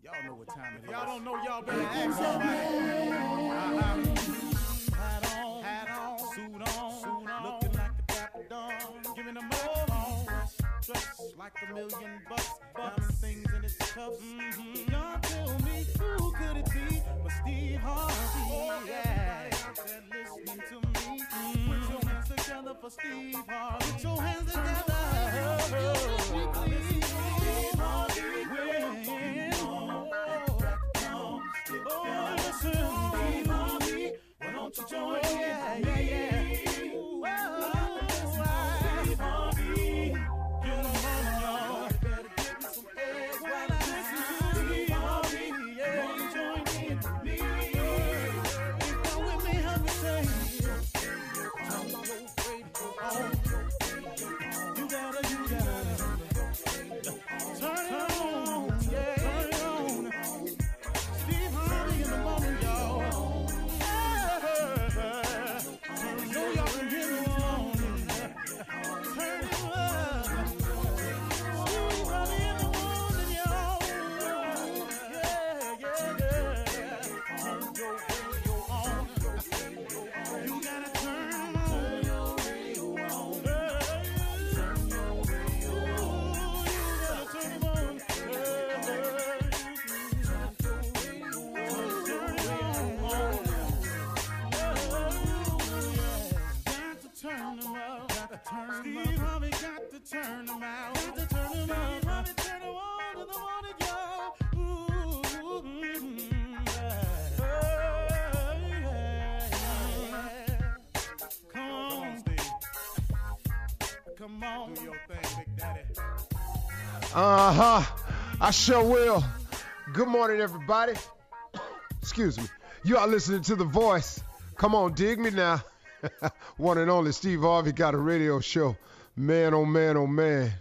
Y'all know what time it is. Y'all don't know, y'all better ask somebody. Hat on, suit on, looking like a dapper dawn, giving them all dressed like $1,000,000, diamond things in its cuffs. Y'all tell me who could it be but Steve Harvey? Oh, yeah. Everybody out there listening to me, put your hands together for Steve Harvey. Put your hands together. Steve Harvey. Oh, listen, Steve Harvey. Why don't you join in? Yeah. Steve Harvey. Get them on, y'all. Better give me some eggs while I listen to Steve Harvey. Yeah, you join in with me. Come with me, help me say. Turn your radio on. You gotta. Turn it on. Yeah, turn it on. Steve Harvey in the morning, y'all. I know y'all can hear me on. Turn it up. Steve Harvey in the morning, y'all. Yeah. Turn your radio on. You gotta turn your radio on. Turn your radio on. You gotta turn it on. Steve Harvey got to turn them out. Got to turn them out. Harvey turn them on to the morning, y'all. Come on, Steve. Come on, do your thing, Big Daddy. I sure will. Good morning, everybody. Excuse me. You are listening to The Voice. Come on, dig me now. One and only Steve Harvey got a radio show. Man, oh man, oh man.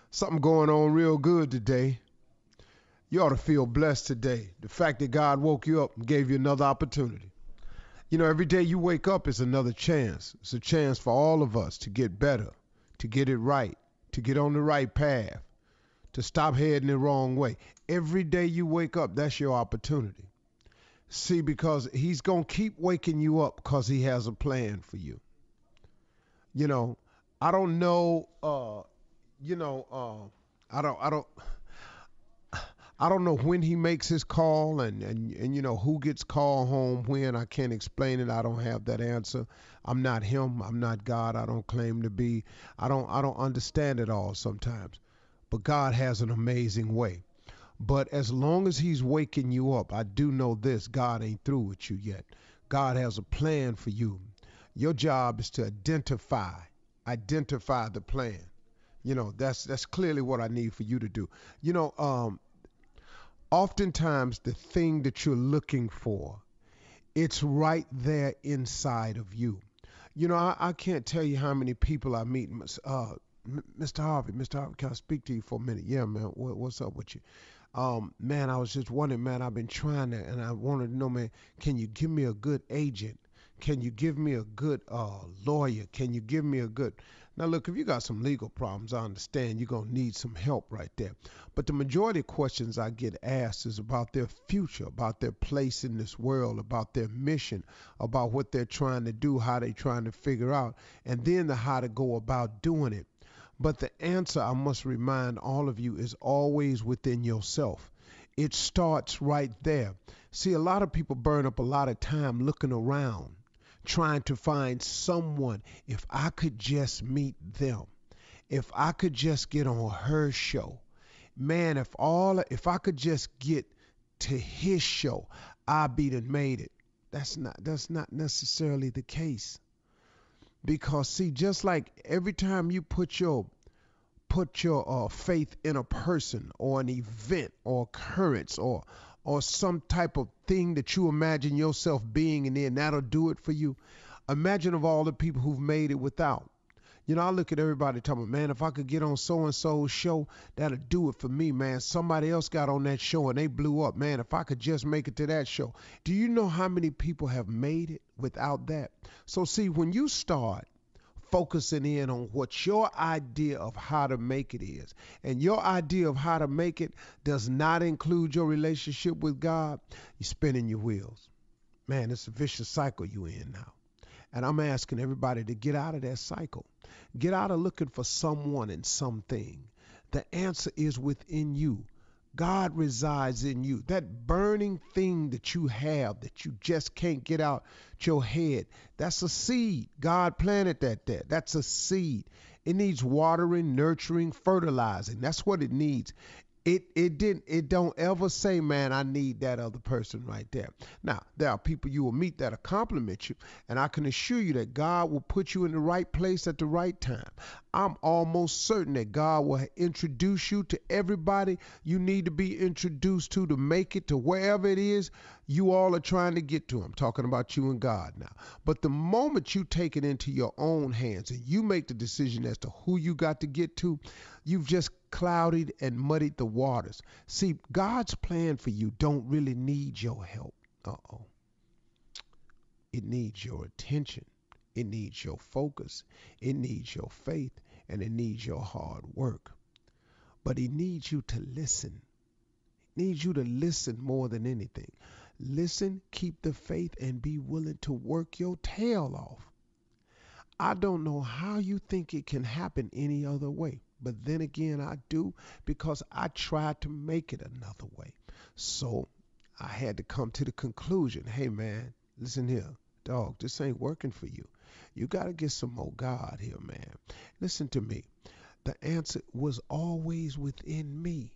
Something going on real good today. You ought to feel blessed today. The fact that God woke you up and gave you another opportunity. You know, every day you wake up is another chance. It's a chance for all of us to get better, to get it right, to get on the right path, to stop heading the wrong way. Every day you wake up, that's your opportunity. See, because he's going to keep waking you up because he has a plan for you. You know, I don't know, I don't know when he makes his call and you know, who gets called home when. I can't explain it. I don't have that answer. I'm not him. I'm not God. I don't claim to be. I don't understand it all sometimes. But God has an amazing way. But as long as he's waking you up, I do know this, God ain't through with you yet. God has a plan for you. Your job is to identify the plan. You know, that's clearly what I need for you to do. You know, oftentimes the thing that you're looking for, it's right there inside of you. You know, I can't tell you how many people I meet. Mr. Harvey, can I speak to you for a minute? Yeah, man, what's up with you? Man, I was just wondering, man, I've been trying to, and I wanted to know, man, can you give me a good agent? Can you give me a good lawyer? Can you give me a good... Now, look, if you got some legal problems, I understand you're going to need some help right there. But the majority of questions I get asked is about their future, about their place in this world, about their mission, about what they're trying to do, how they're trying to figure out, and then the how to go about doing it. But the answer, I must remind all of you, is always within yourself. It starts right there. See, a lot of people burn up a lot of time looking around, trying to find someone. If I could just meet them, if I could just get on her show, man, if I could just get to his show, I'd be done made it. That's not necessarily the case. Because see, just like every time you put your faith in a person or an event or occurrence or some type of thing that you imagine yourself being, and then that'll do it for you. Imagine of all the people who've made it without. You know, I look at everybody talking, man, if I could get on so-and-so's show, that'll do it for me, man. Somebody else got on that show and they blew up. Man, if I could just make it to that show. Do you know how many people have made it without that? So see, when you start focusing in on what your idea of how to make it is, and your idea of how to make it does not include your relationship with God, you're spinning your wheels. Man, it's a vicious cycle you in now. And I'm asking everybody to get out of that cycle. Get out of looking for someone and something. The answer is within you. God resides in you. That burning thing that you have that you just can't get out your head, that's a seed. God planted that there. That's a seed. It needs watering, nurturing, fertilizing. That's what it needs. It don't ever say, man, I need that other person right there. Now, there are people you will meet that'll compliment you, and I can assure you that God will put you in the right place at the right time. I'm almost certain that God will introduce you to everybody you need to be introduced to make it to wherever it is you all are trying to get to. I'm talking about you and God now. But the moment you take it into your own hands and you make the decision as to who you got to get to, you've just clouded and muddied the waters. See, God's plan for you don't really need your help. It needs your attention. It needs your focus. It needs your faith. And it needs your hard work. But he needs you to listen. He needs you to listen more than anything. Listen, keep the faith, and be willing to work your tail off. I don't know how you think it can happen any other way. But then again, I do, because I tried to make it another way. So I had to come to the conclusion, hey man, listen here, dog, this ain't working for you. You got to get some more God here, man. Listen to me. The answer was always within me.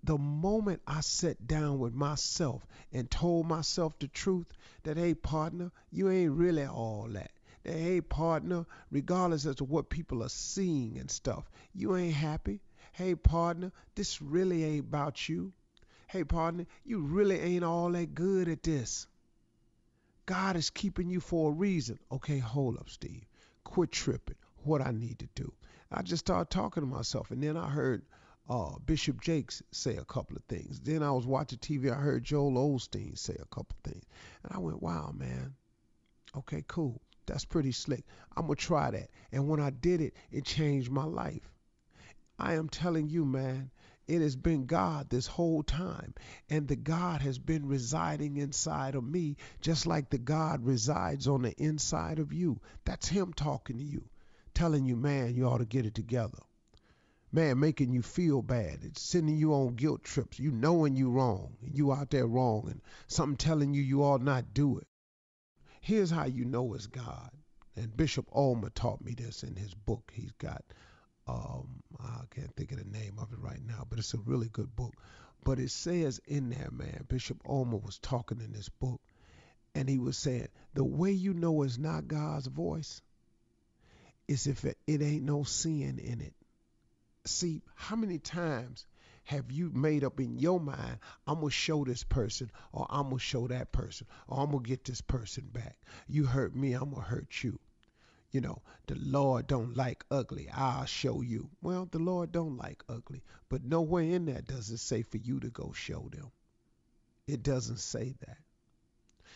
The moment I sat down with myself and told myself the truth that, hey, partner, you ain't really all that. That, hey, partner, regardless as to what people are seeing and stuff, you ain't happy. Hey, partner, this really ain't about you. Hey, partner, you really ain't all that good at this. God is keeping you for a reason. Okay, hold up, Steve. Quit tripping. What I need to do. I just started talking to myself, and then I heard Bishop Jakes say a couple of things. Then I was watching TV. I heard Joel Osteen say a couple of things. And I went, wow, man. Okay, cool. That's pretty slick. I'm going to try that. And when I did it, it changed my life. I am telling you, man, it has been God this whole time. And the God has been residing inside of me, just like the God resides on the inside of you. That's him talking to you, telling you, man, you ought to get it together. Man, making you feel bad. It's sending you on guilt trips. You knowing you wrong. You out there wrong. And something telling you you ought not do it. Here's how you know it's God. And Bishop Ulmer taught me this in his book. He's got, I can't think of the name of it right now, but it's a really good book. But it says in there, man, Bishop Ulmer was talking in this book, and he was saying, the way you know it's not God's voice is if it ain't no sin in it. See, how many times have you made up in your mind, I'm going to show this person, or I'm going to show that person, or I'm going to get this person back. You hurt me, I'm going to hurt you. You know, the Lord don't like ugly. I'll show you. Well, the Lord don't like ugly, but nowhere in there does it say for you to go show them. It doesn't say that.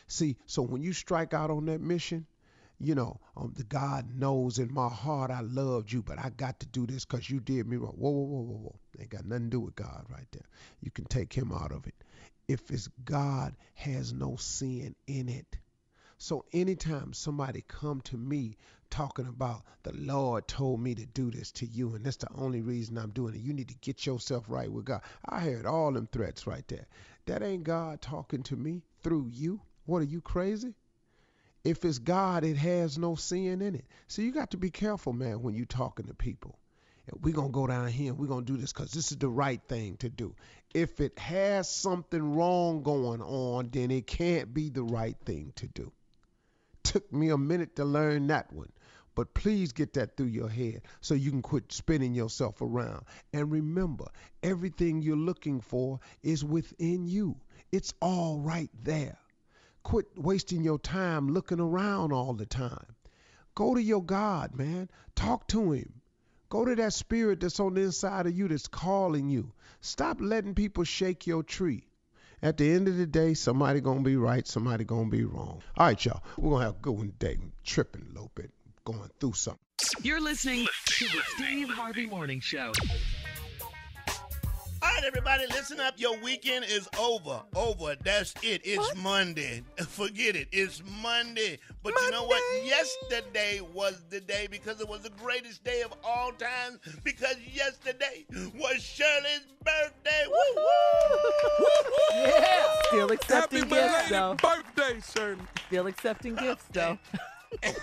See, so when you strike out on that mission, you know, the God knows in my heart I loved you, but I got to do this because you did me wrong. Whoa, whoa, whoa, whoa, whoa. Ain't got nothing to do with God right there. You can take him out of it. If it's God, has no sin in it. So anytime somebody come to me talking about the Lord told me to do this to you, and that's the only reason I'm doing it, you need to get yourself right with God. I heard all them threats right there. That ain't God talking to me through you. What, are you crazy? If it's God, it has no sin in it. So you got to be careful, man, when you talking to people. We're going to go down here and we're going to do this because this is the right thing to do. If it has something wrong going on, then it can't be the right thing to do. Took me a minute to learn that one. But please get that through your head so you can quit spinning yourself around. And remember, everything you're looking for is within you. It's all right there. Quit wasting your time looking around all the time. Go to your God, man. Talk to him. Go to that spirit that's on the inside of you that's calling you. Stop letting people shake your tree. At the end of the day, somebody going to be right, somebody going to be wrong. All right, y'all. We're going to have a good one today. I'm tripping a little bit. going through something. You're listening to the Steve Harvey Morning Show. All right, everybody, listen up. Your weekend is over. That's it. It's Monday. Forget it. It's Monday. But you know what? Yesterday was the day because it was the greatest day of all time because yesterday was Shirley's birthday. Woo-hoo! Yeah. Still accepting Happy gifts, though. belated birthday, Shirley. Still accepting gifts, though. It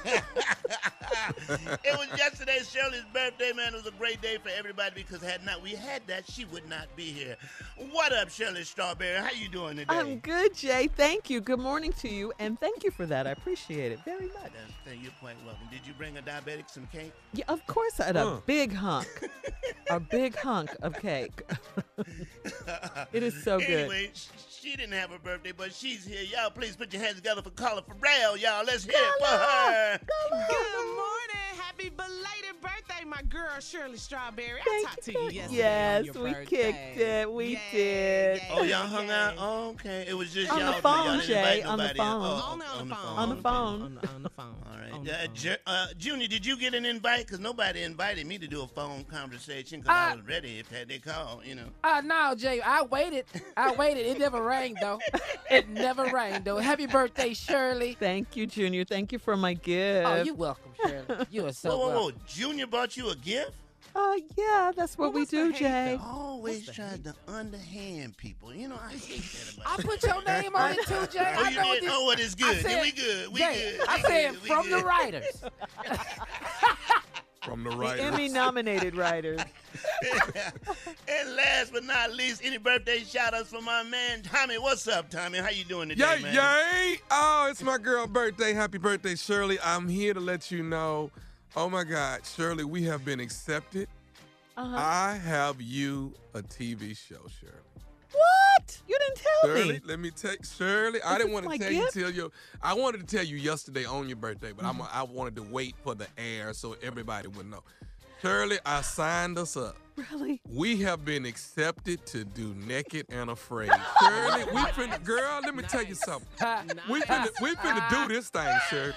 was yesterday Shirley's birthday, man. It was a great day for everybody because had not we had that, she would not be here. What up, Shirley Strawberry? How you doing today? I'm good, Jay. Thank you. Good morning to you, and thank you for that. I appreciate it very much. You're quite welcome. Did you bring a diabetic some cake? Yeah, of course I had a big hunk. A big hunk of cake. It is so good. Anyway, she didn't have a birthday, but she's here. Y'all, please put your hands together for Carla Farrell. Y'all, let's hear it for her. Good morning. Happy belated birthday, my girl, Shirley Strawberry. I talked to you yesterday. Yes, on your we birthday. kicked it. We did. Oh, y'all hung out? Oh, okay. It was just On y'all. the phone, y'all didn't Jay, invite on the nobody phone. else. Only on the phone. On the phone. On the phone. All right. On the phone. Junior, did you get an invite? Because nobody invited me to do a phone conversation because I was ready if they called, you know. No, Jay, I waited. It never rained, though. It never rained, though. Happy birthday, Shirley. Thank you, Junior. Thank you for my gift. Oh, you're welcome, Shirley. You are so Whoa. welcome. Junior bought you a gift? Yeah, that's what we do, Jay. Always tries to underhand people. You know, I hate that about I put your name on it, too, Jay. Oh, I you know did? this. Oh, it is good. I said, Then we good. We Jay, good. I We said good. We from the good. writers. From the The right. Emmy-nominated writers. And last but not least, any birthday shout-outs for my man Tommy. What's up, Tommy? How you doing today, man? Yay! Oh, it's my girl's birthday. Happy birthday, Shirley. I'm here to let you know, oh my God, Shirley, we have been accepted. I have you a TV show, Shirley. What? You didn't tell Shirley, me. let me take Shirley. I didn't want my to tell gift? you till you. I wanted to tell you yesterday on your birthday, but I wanted to wait for the air so everybody would know. Shirley, I signed us up. Really? We have been accepted to do Naked and Afraid. Shirley, we finna, girl, let me tell you something. We finna do this thing, Shirley.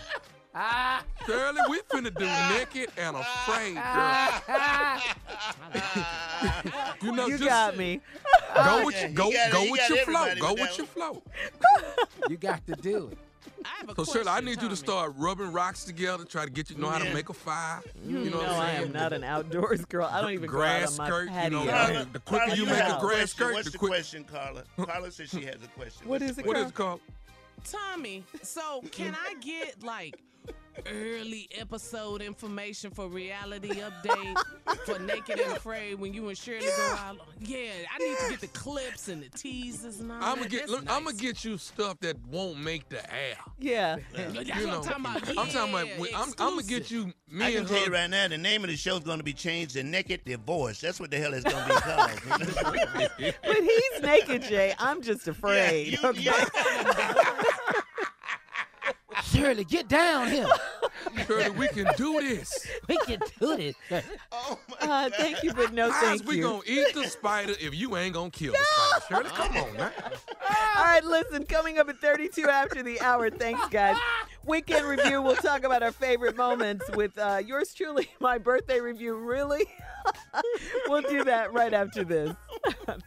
Shirley, we finna do Naked and Afraid, girl. You got me. Go with He got your flow. everybody Go with with that your flow. You got to do it. I have a So question, Shirley, I need you to Tommy. start rubbing rocks together, try to get you to know how to make a fire. You know what No, I'm I saying? am not an outdoors girl. I don't even go out Grass on my skirt, patio. you know, Carla, the quicker Carla, you you make have a a grass question. skirt, What's the the quick. question, Carla? Carla says she has a question. What What's is the it, What Carla? is it called? Tommy, so can I get like early episode information for reality update for Naked and Afraid when you and Shirley go out? Yeah, I need to get the clips and the teasers and all I'm that. gonna get you stuff that won't make the air. Yeah. That's what You know, I'm talking about. I'm talking about. Yeah, I'm gonna get exclusive. you. I Me can and tell you her. right now, the name of the show is going to be changed to Naked Divorce. That's what the hell it's going to be called. But he's naked, Jay. I'm just afraid. Shirley, get down here. Shirley, we can do this. We can do this. Oh, my Thank you, but no How's thank we you. gonna eat the spider if you ain't gonna kill the spider? Shirley, come on now. All right, listen, coming up at 32 after the hour. Thanks, guys. Weekend review. We'll talk about our favorite moments with yours truly, my birthday review. Really? We'll do that right after this.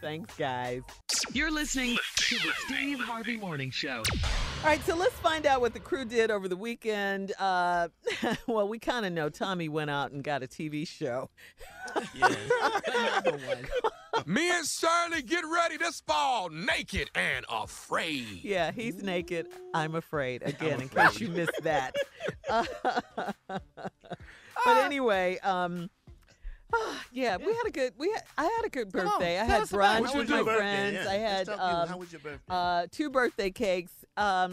Thanks, guys. You're listening to the Steve Harvey Morning Show. All right, so let's find out what the crew did over the weekend. Well, we kind of know Tommy went out and got a TV show. Another one. Me and Shirley get ready this fall, Naked and Afraid. Yeah, he's naked. I'm afraid. Again, in case you missed that. But anyway, yeah, I had a good birthday. I had us about it. brunch How with was your my birthday? friends. Yeah, I had let's talk to you. How was your birthday? 2 birthday cakes. I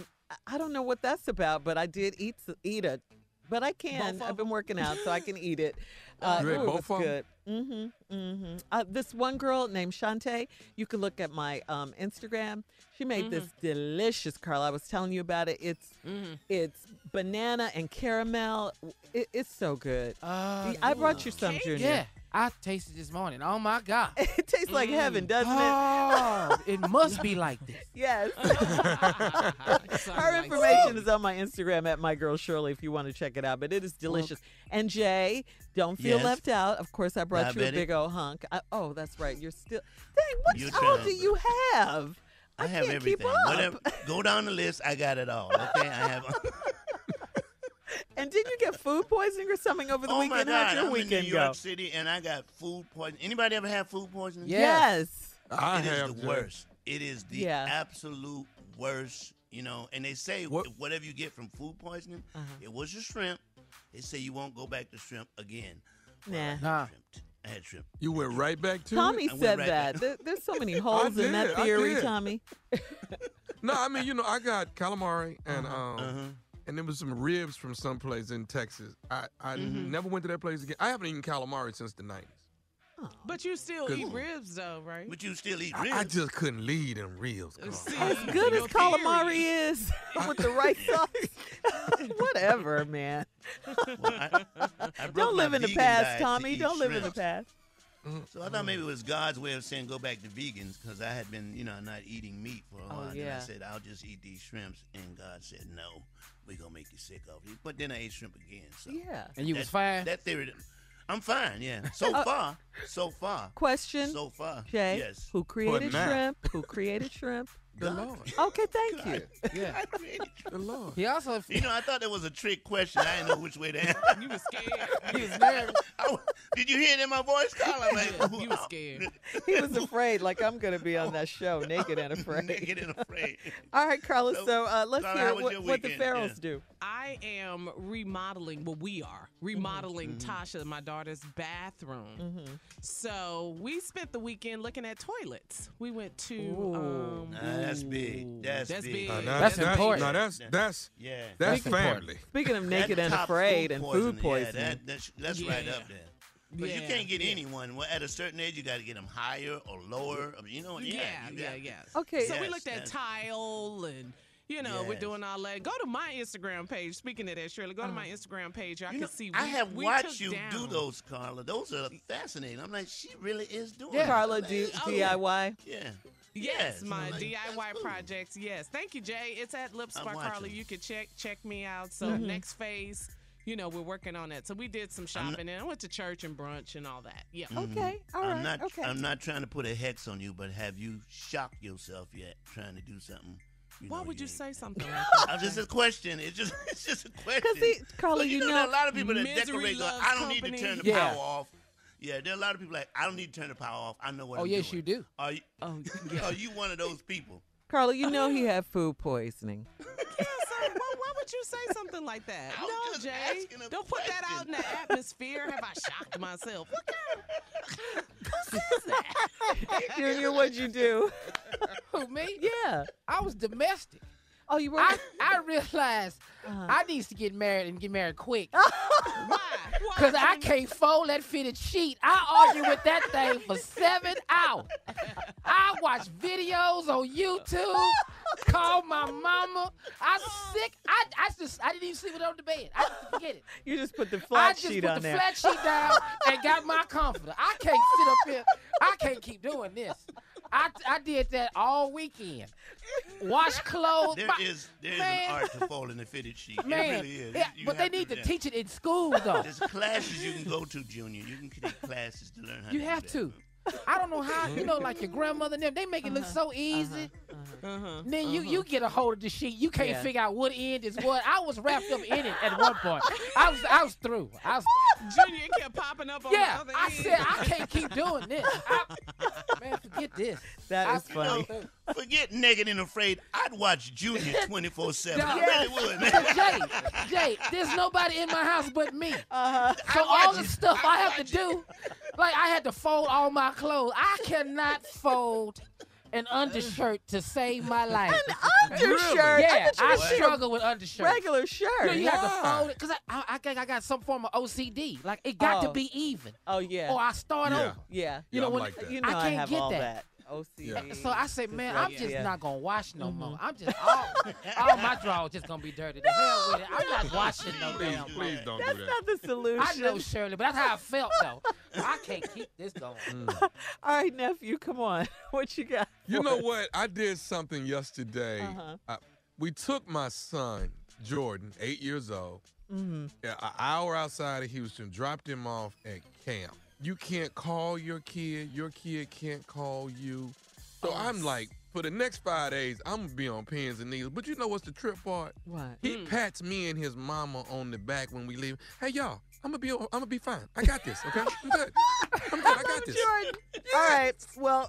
don't know what that's about, but I did eat it. But I can. I've been working out, so I can eat it. You ate it both was of good. This one girl named Shantae, you can look at my Instagram. She made this delicious, Carl. I was telling you about it. It's banana and caramel. It's so good. I brought you some, Junior. Yeah. I tasted this morning. Oh my God. It tastes like heaven, doesn't it? Oh, it must be like this. Yes. Her information is on my Instagram at @mygirlshirley if you want to check it out. But it is delicious. And Jay, don't feel left out. Of course, I brought you a big old hunk. Oh, that's right. You're still. Dang, what all do you have? I have can't everything. keep up. Whatever. Go down the list. I got it all. Okay, I have. And didn't you get food poisoning or something over the weekend? Oh my God! How'd your I'm weekend in New York go? City, and I got food poisoning. Anybody ever have food poisoning? Yes. I It is have the worst. It is the absolute worst. You know, and they say whatever you get from food poisoning, it was your shrimp. They say you won't go back to shrimp again. Nah. I had shrimp. You went right back to Tommy it? said that. There's so many holes in that theory, Tommy. No, I mean, I got calamari and there was some ribs from someplace in Texas. I never went to that place again. I haven't eaten calamari since the 90s. But you still eat ribs, though, right? But you still eat ribs. I just couldn't leave them ribs. As good as calamari is with the right sauce. Whatever, man. Well, I Don't live in the past, Tommy. Don't live in the past. So I thought maybe it was God's way of saying go back to vegans because I had been, not eating meat for a while. And I said, I'll just eat these shrimps. And God said, no, we're going to make you sick of it. But then I ate shrimp again. So And you was fine? That theory, I'm fine, yeah. So far. Question. So far. Jay, yes. who created shrimp? Who created shrimp? The Lord. Okay, thank you. Yeah. The Lord. He also. I thought that was a trick question. I didn't know which way to answer. You were scared. He was nervous. Did you hear it in my voice, Carla? You were scared. He was afraid, like I'm going to be on that show, Naked and Afraid. Naked and Afraid. All right, Carla, so let's Carla, hear how was your what the weekend? Farrells do. I am remodeling, we are remodeling Tasha, my daughter's bathroom. So we spent the weekend looking at toilets. We went to. That's big. That's big. That's important. Now that's family. Speaking of Naked and top Afraid and food poisoning. Yeah, that's right up there. But you can't get anyone. Well, at a certain age, you got to get them higher or lower. Okay. So we looked at tile and. We're doing all that. Go to my Instagram page. Speaking of that, Shirley, go to my Instagram page. I can see. I have watched you do those, Carla. Those are fascinating. I'm like, she really is doing it. Carla, do DIY? Yeah. Yes, my DIY projects. Yes. Thank you, Jay. It's at Lips by Carla. You can check me out. So next phase, we're working on that. So we did some shopping and I went to church and brunch and all that. Yeah. Okay. All right. I'm not trying to put a hex on you, but have you shocked yourself yet trying to do something? Why would you say something like that? Just a question. It's just a question. Because, Carla, you know, there are a lot of people that decorate. I don't need to turn the Yeah. power off. Yeah, there are a lot of people like, I don't need to turn the power off. I know what I'm yes, doing. you do. Are you one of those people? Carla, he had food poisoning. Yeah, so why would you say something like that? I was No, just Jay. asking a Don't put that question. out in the atmosphere. Have I shocked myself? What kind of who says that? Junior, what'd you do? Who, me? Yeah. I was domestic. Oh, you were? I realized I need to get married and get married quick. Why? Because I can't fold that fitted sheet. I argued with that thing for 7 hours. I watched videos on YouTube, called my mama. I was sick. I didn't even sleep on the bed. I just forget it. You just put the flat sheet on there. I just put the flat sheet down and got my comforter. I can't sit up here. I can't keep doing this. I did that all weekend. Wash clothes. There is an art to folding a fitted sheet. Man, it really is. yeah, but they need to teach it in school, though. There's classes you can go to, Junior. You can take classes to learn how to You do have that. to. I don't know how, like your grandmother and them, they make it look so easy. Then you get a hold of the sheet. You can't figure out what end is what. I was wrapped up in it at one point. I was through. Junior kept popping up on the other I end. said, I can't keep doing this. Man, forget this. That is funny. Forget Naked and Afraid. I'd watch Junior 24/7. I Yes. really would, man. Jay, there's nobody in my house but me. So I all watch the it. stuff I have to watch do, like I had to fold all my clothes. I cannot fold an undershirt to save my life. Undershirt? Yeah, I I struggle with undershirts. regular shirt. You have to fold it because I think I got some form of OCD. Like it got to be even, Oh, yeah. or I start over. Yeah. You know I'm when like that. You know I can't have get all that. OCD. Yeah. So I said, man, I'm just Yeah. not gonna wash no more. I'm just all my drawers just gonna be dirty. The hell with it. I'm not washing no damn. Please don't That's do that. not the solution. I know, Shirley, but that's how I felt though. I can't keep this going. All right, nephew, come on. What you got? You for know us? what? I did something yesterday. We took my son, Jordan, 8 years old, an hour outside of Houston, dropped him off at camp. You can't call your kid can't call you. So I'm like, for the next 5 days, I'm going to be on pins and needles. But you know what's the trip part? What? He pats me and his mama on the back when we leave. Hey, y'all, I'm gonna be fine. I got this, okay? I'm good. I got this. Jordan. All right. Well,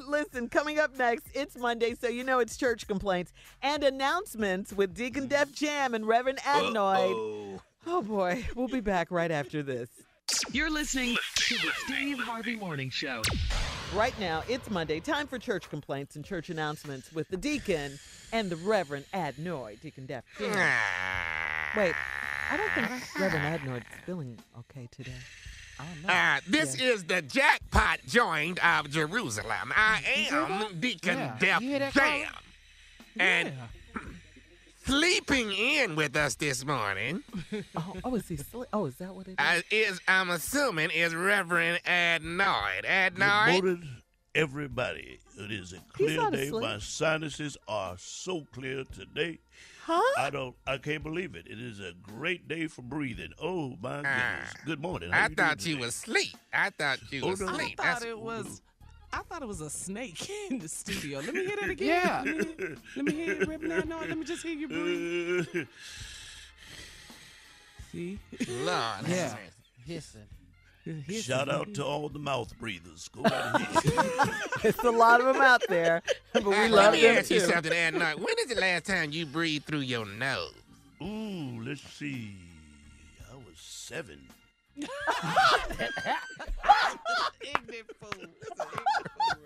listen, coming up next, it's Monday, so you know it's church complaints and announcements with Deacon Def Jam and Reverend Adnoid. Oh, boy. We'll be back right after this. You're listening to the Steve Harvey Morning Show. Right now, it's Monday. Time for church complaints and church announcements with the deacon and the Reverend Adnoid. Deacon Def Jam. Wait, I don't think Reverend Adnoid's feeling okay today. I don't know. This is the jackpot joint of Jerusalem. I am Deacon Def Jam. And sleeping in with us this morning Is he sleep? Oh, is that what it is? I'm assuming, is Reverend Adnoid. Good Adnoid? morning, everybody. It is a clear not day. asleep. My sinuses are so clear today. Huh? I can't believe it. It is a great day for breathing. Oh, my goodness. Good morning. How I you thought doing you today? was asleep. I thought you was no. asleep. I thought it was a snake in the studio. Let me hear that again. Yeah. Let me hear it, Reverend Adnoid. Let me just hear you breathe. See? Lord. Yeah. Listen. Shout out to all the mouth breathers. Go right ahead. It's a lot of them out there, but we Let love me them ask you too. something, Adnoid. When is the last time you breathed through your nose? Ooh, let's see. I was 7. Ignorant fool. That's an ignorant fool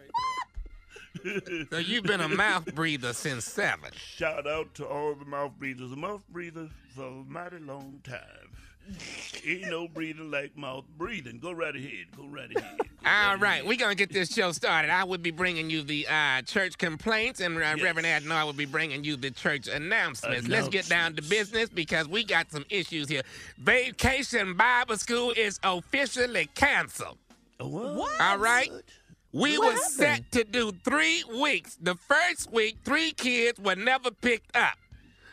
right there. So you've been a mouth breather since 7. Shout out to all the mouth breathers. A mouth breather for a mighty long time. Ain't no breathing like mouth breathing. Go right ahead. Go right ahead. All right, we're going to get this show started. I will be bringing you the church complaints, and Reverend Adnoid will be bringing you the church announcements. Let's get down to business because we got some issues here. Vacation Bible School is officially canceled. What? All right? We were set to do 3 weeks. The first week, 3 kids were never picked up.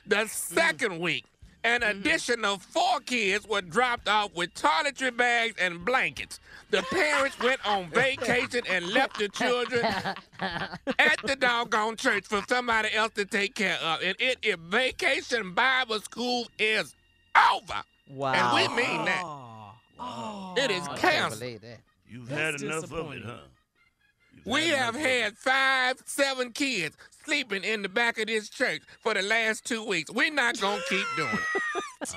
The second week, an additional 4 kids were dropped off with toiletry bags and blankets. The parents went on vacation and left the children at the doggone church for somebody else to take care of. And Vacation Bible School is over. Wow. And we mean that. It is I can't canceled. believe that. You've That's had enough of it, disappointing. huh? We have had 5, 7 kids sleeping in the back of this church for the last 2 weeks. We're not going to keep doing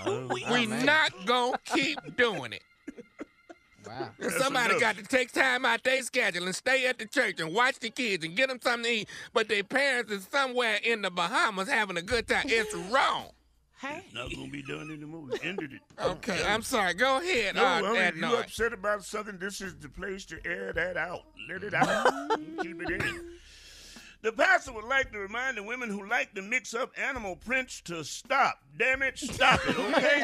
it. We're not going to keep doing it. Wow. And somebody enough. got to take time out their schedule and stay at the church and watch the kids and get them something to eat, but their parents is somewhere in the Bahamas having a good time. It's wrong. Hey. Not gonna be done anymore. We ended it. Okay, I'm sorry. Go ahead, No, well, if you Adnoid. upset about something, this is the place to air that out. Let it out. Keep it in. The pastor would like to remind the women who like to mix up animal prints to stop. Damn it, stop it, okay?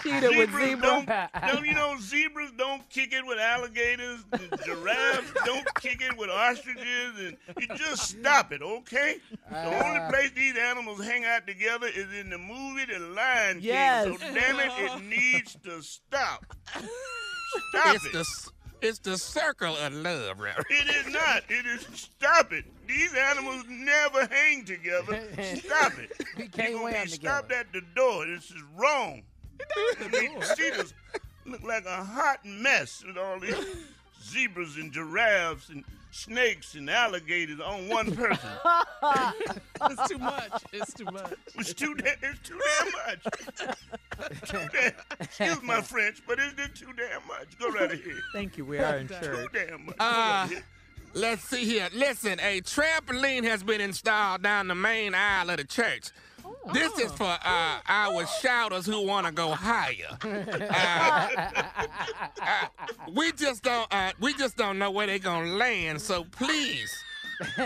Cheetah with zebra. Don't you know zebras don't kick it with alligators, and giraffes don't kick it with ostriches, and you just stop it, okay? The only place these animals hang out together is in the movie The Lion King. Yes. So damn it needs to stop. Stop it. It's the circle of love, Reverend. It is not. It is stop it. These animals never hang together. Stop it. We can't You're wear gonna them be together. stopped at the door. This is wrong. Cheetahs look like a hot mess with all these zebras and giraffes and snakes and alligators on one person. It's too much. It's too much. It's too damn much. Excuse my French, but it's too damn much. Go right ahead. Thank you. We are in Too church. damn much. Go right ahead. Let's see here. Listen, a trampoline has been installed down the main aisle of the church. This is for our shouters who want to go higher. We just don't know where they're gonna land. So please,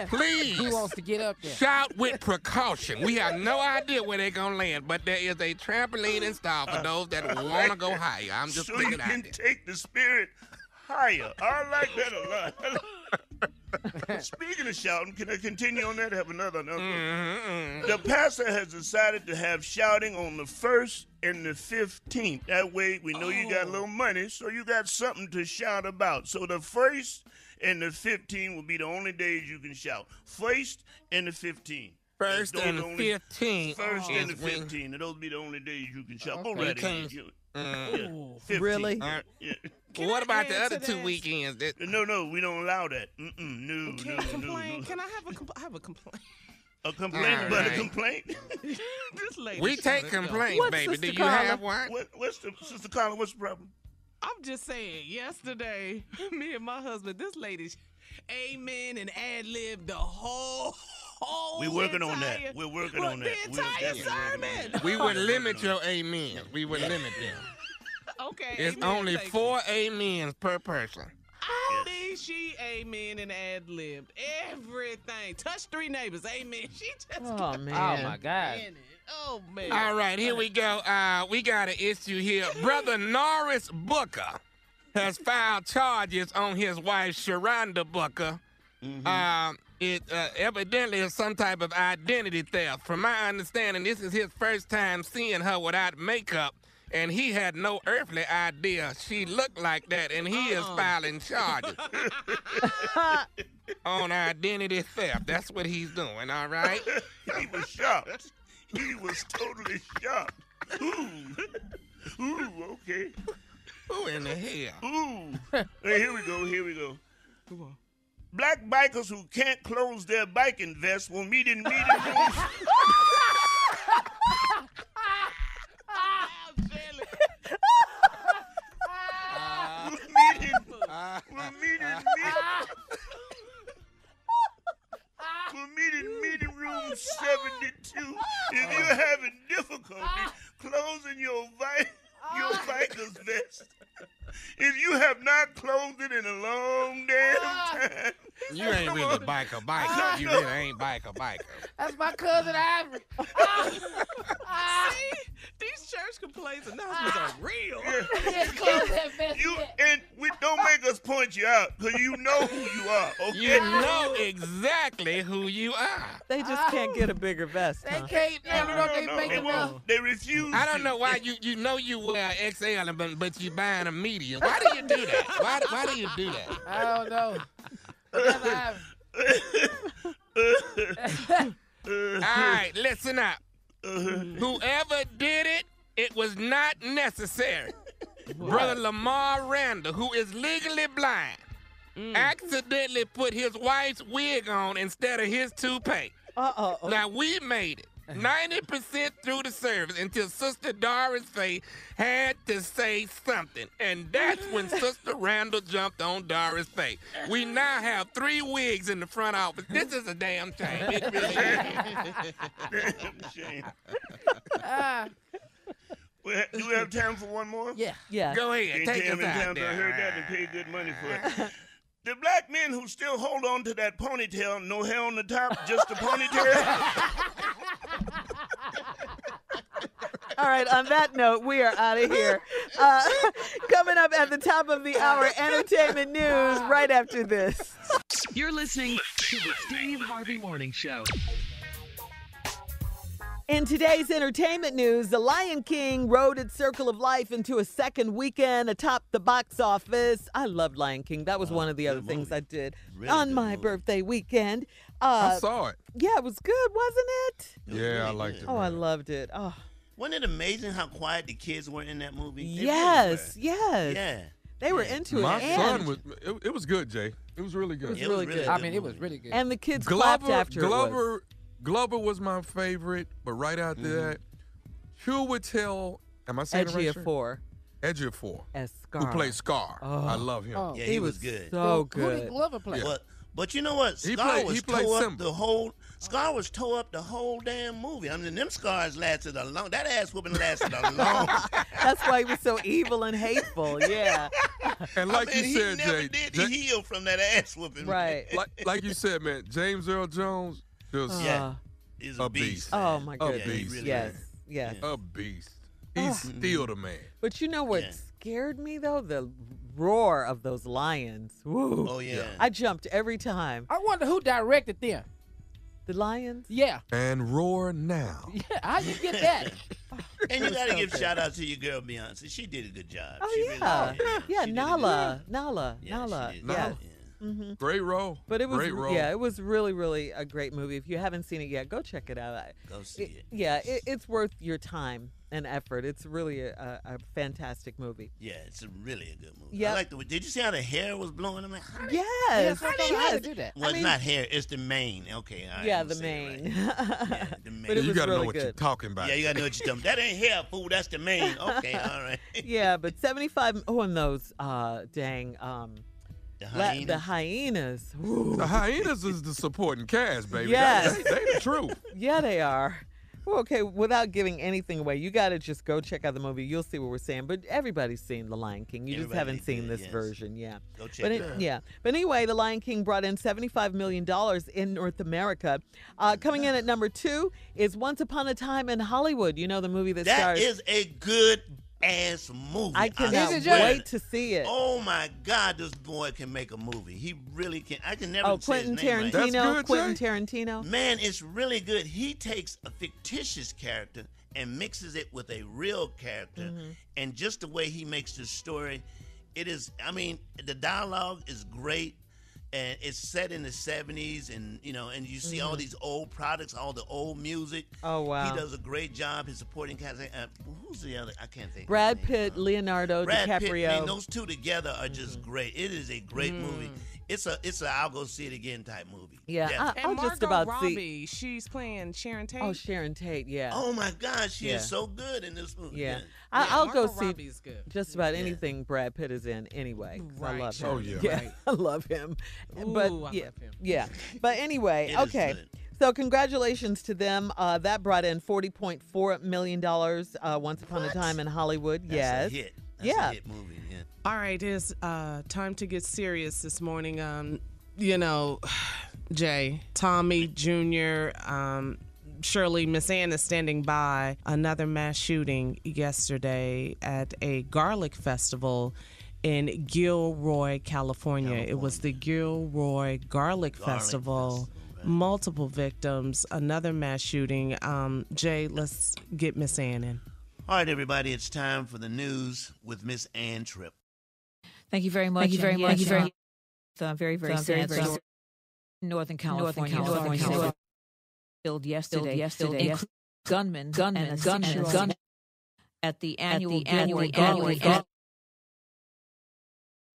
Please. He wants to get up there. Shout with precaution. We have no idea where they're going to land, but there is a trampoline installed for those that want to go higher. I'm just so putting you it out can there. take the spirit higher. I like that a lot. Speaking of shouting, can I continue on that? Have another. The pastor has decided to have shouting on the 1st and the 15th. That way we know you got a little money, so you got something to shout about. So the 1st and the 15th will be the only days you can shout. 1st and the 15th. First and the 15th. First and the 15th. And those will be the only days you can shout. Go right ahead. 15. Really? Yeah. Well, what about the add other to 2 that? weekends? No, we don't allow that. No. Can I have a complaint? A complaint All about a right. complaint? This lady. We trying take to go. complaints, What, baby. Do Sister you Carla? have one? What's the Sister Carla? What's the problem? I'm just saying, yesterday, me and my husband, this lady, amen and ad lib the whole We're working on that. entire- We're working Well, on that. The We're entire definitely working on sermon. that. We would limit your amen. We would limit them. Okay. It's amen, only thank you. 4 amens per person. I mean, she amen and ad libbed everything. Touch 3 neighbors, amen. She just Oh, man. Oh, my God. in it. Oh, man. All right, here we go. We got an issue here. Brother Norris Booker has filed charges on his wife, Sharonda Booker. It evidently is some type of identity theft. From my understanding, this is his first time seeing her without makeup, and he had no earthly idea she looked like that, and he is filing charges on identity theft. That's what he's doing, all right? He was shocked. He was totally shocked. Ooh, okay. Who in the hell? Ooh. Hey, here we go. Come on. Black bikers who can't close their biking vests will meet in meeting rooms. We'll meet in meeting room 72 if you're having difficulty closing your biker's vest. If you have not closed it in a long damn time. You ain't really biker. You really ain't biker. That's my cousin Ivory. See, these church complaints announcements are real. Yes, close that vest. We don't make us point you out because you know who you are. Okay. You know exactly who you are. They just can't get a bigger vest. They Huh? can't. They make They enough. won't. They refuse. I don't know why you know you wear XL, but you buying a medium. Why do you do that? Why do you do that? I don't know. That's Ivory. All right, listen up. Whoever did it, it was not necessary. Brother Lamar Randall, who is legally blind, accidentally put his wife's wig on instead of his toupee. Uh-oh. Now, we made it 90% through the service until Sister Doris Faye had to say something. And that's when Sister Randall jumped on Doris Faye. We now have 3 wigs in the front office. This is a damn shame. It really is. Damn shame. Do we have time for one more? Yeah. Yeah. Go ahead. Take us out I there. heard that and paid good money for it. The black men who still hold on to that ponytail, no hair on the top, just a ponytail. All right, on that note, we are out of here. Coming up at the top of the hour, entertainment news right after this. You're listening to the Steve Harvey Morning Show. In today's entertainment news, The Lion King rode its Circle of Life into a second weekend atop the box office. I loved Lion King. That was one of the other things I did on my birthday weekend. I saw it. Yeah, it was good, wasn't it? Yeah, I liked it. Oh, I loved it. Oh, Wasn't it amazing how quiet the kids were in that movie? They yes, really were. yes. Yeah. They were into My it. son And, was. It was good, Jay. It was really good. It was really good. I mean, it was really good. and the kids clapped after it was. Glover was my favorite, but right after that, Chiwetel, am I saying it right? Ejiofor Ejiofor, as Scar. who plays Scar. Oh. I love him. Oh. Yeah, he was good. So Who did good. Glover play? Yeah. But you know what? He Scar played tore up Simba. the whole. Scar was tore up the whole damn movie. I mean, them scars lasted a long. That ass whooping lasted a long. That's why he was so evil and hateful. Yeah. And like I mean, you said, he never Jay, did heal from that ass whooping. Right. like you said, man, James Earl Jones just He's a beast. Oh my A goodness. beast. really Yes. is. Yes. A beast. He's still the man. But you know what scared me though? The roar of those lions. Woo. Oh yeah. I jumped every time. I wonder who directed them. The lions? Yeah. And roar now. Yeah. How you get that? And you gotta give shout out to your girl Beyonce. She did a good job. Oh She yeah. really did. Yeah, She did a Nala. good job. Nala. Yeah, Nala. she did. Yes. Yeah. Great role. But it was Great role. it was really a great movie. If you haven't seen it yet, go check it out. Go see it. Yeah, it's worth your time and effort. It's really a fantastic movie. Yeah, it's really a good movie. Yep. I like the. Did you see how the hair was blowing? I'm like, how did- Yes. I don't know how to do that. Well, it's not hair. It's the mane. Okay. All right, Yeah, I'm the saying it mane. right. Yeah, the mane. But it You was got to really know what you're good. talking about. Yeah, you gotta know what you're talking. That ain't hair, fool. That's the mane. Okay, all right. Yeah, but 75. Oh, and those dang The hyenas. Ooh. The hyenas is the supporting cast, baby. Yes. They the truth. Yeah, they are. Well, okay, without giving anything away, you got to just go check out the movie. You'll see what we're saying. But everybody's seen The Lion King. You just haven't seen this version. Yeah. Go check it out. Yeah. But anyway, The Lion King brought in $75 million in North America. Coming in at number 2 is Once Upon a Time in Hollywood. You know, the movie that That stars. is a good ass movie. I cannot swear. wait to see it. Oh my God, this boy can make a movie. He really can. I can never say his Quentin name right. That's Tarantino. good, Quentin Jay. Tarantino. Man, it's really good. He takes a fictitious character and mixes it with a real character, and just the way he makes the story, it is. I mean, the dialogue is great. And it's set in the 70s, and and you see all these old products, all the old music. Oh, wow. He does a great job. His supporting cast. Who's the other? I can't think. Brad of his name. Pitt, Leonardo Brad DiCaprio. Pitt. I mean, those two together are just great. It is a great movie. It's a I'll go see it again type movie. Yeah, Definitely. And I'll Margot just about Robbie, see. she's playing Sharon Tate. Oh, Sharon Tate. Yeah. Oh my God, she Yeah. is so good in this movie. Yeah. Yeah, I'll go Margot see Robbie's good. just about anything Brad Pitt is in anyway. 'Cause I love him. Oh, yeah. Yeah, Right. I love him. Ooh, But I love yeah, him. yeah. But anyway, It is okay. good. So congratulations to them. That brought in $40.4 million. Once Upon a Time in Hollywood. That's yes. a hit. That's Yeah. a hit movie. Yeah. All right, it's time to get serious this morning. Jay, Tommy Jr., Shirley, Miss Ann is standing by. Another mass shooting yesterday at a garlic festival in Gilroy, California. It was the Gilroy Garlic Festival. Right. Multiple victims, another mass shooting. Jay, let's get Miss Ann in. All right, everybody, it's time for the news with Miss Ann Tripp. Thank you very much. Thank you very much. Thank you very much. Very sad story. Northern California. Killed yesterday. Gunmen at the annual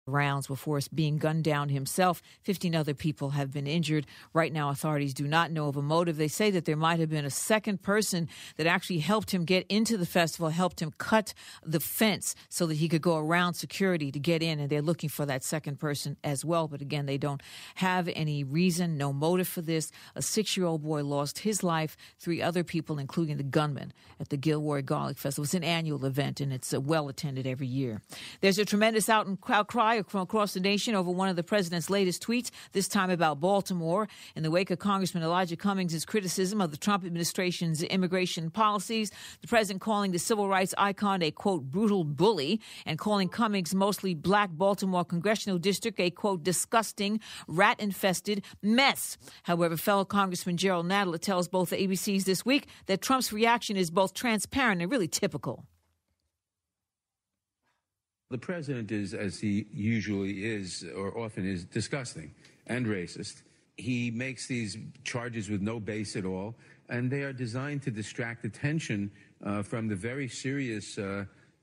rounds before being gunned down himself. 15 other people have been injured. Right now, authorities do not know of a motive. They say that there might have been a second person that actually helped him get into the festival, helped him cut the fence so that he could go around security to get in, and they're looking for that second person as well. But again, they don't have any reason, no motive for this. A 6-year-old boy lost his life. 3 other people, including the gunman at the Gilroy Garlic Festival. It's an annual event, and it's well attended every year. There's a tremendous outcry from across the nation over one of the president's latest tweets, this time about Baltimore, in the wake of Congressman Elijah Cummings' criticism of the Trump administration's immigration policies. The president calling the civil rights icon a, quote, brutal bully, and calling Cummings' mostly black Baltimore congressional district a, quote, disgusting, rat-infested mess. However, fellow Congressman Gerald Nadler tells both ABCs this week that Trump's reaction is both transparent and really typical. The president is, as he usually is, or often is, disgusting and racist. He makes these charges with no base at all, and they are designed to distract attention from the very serious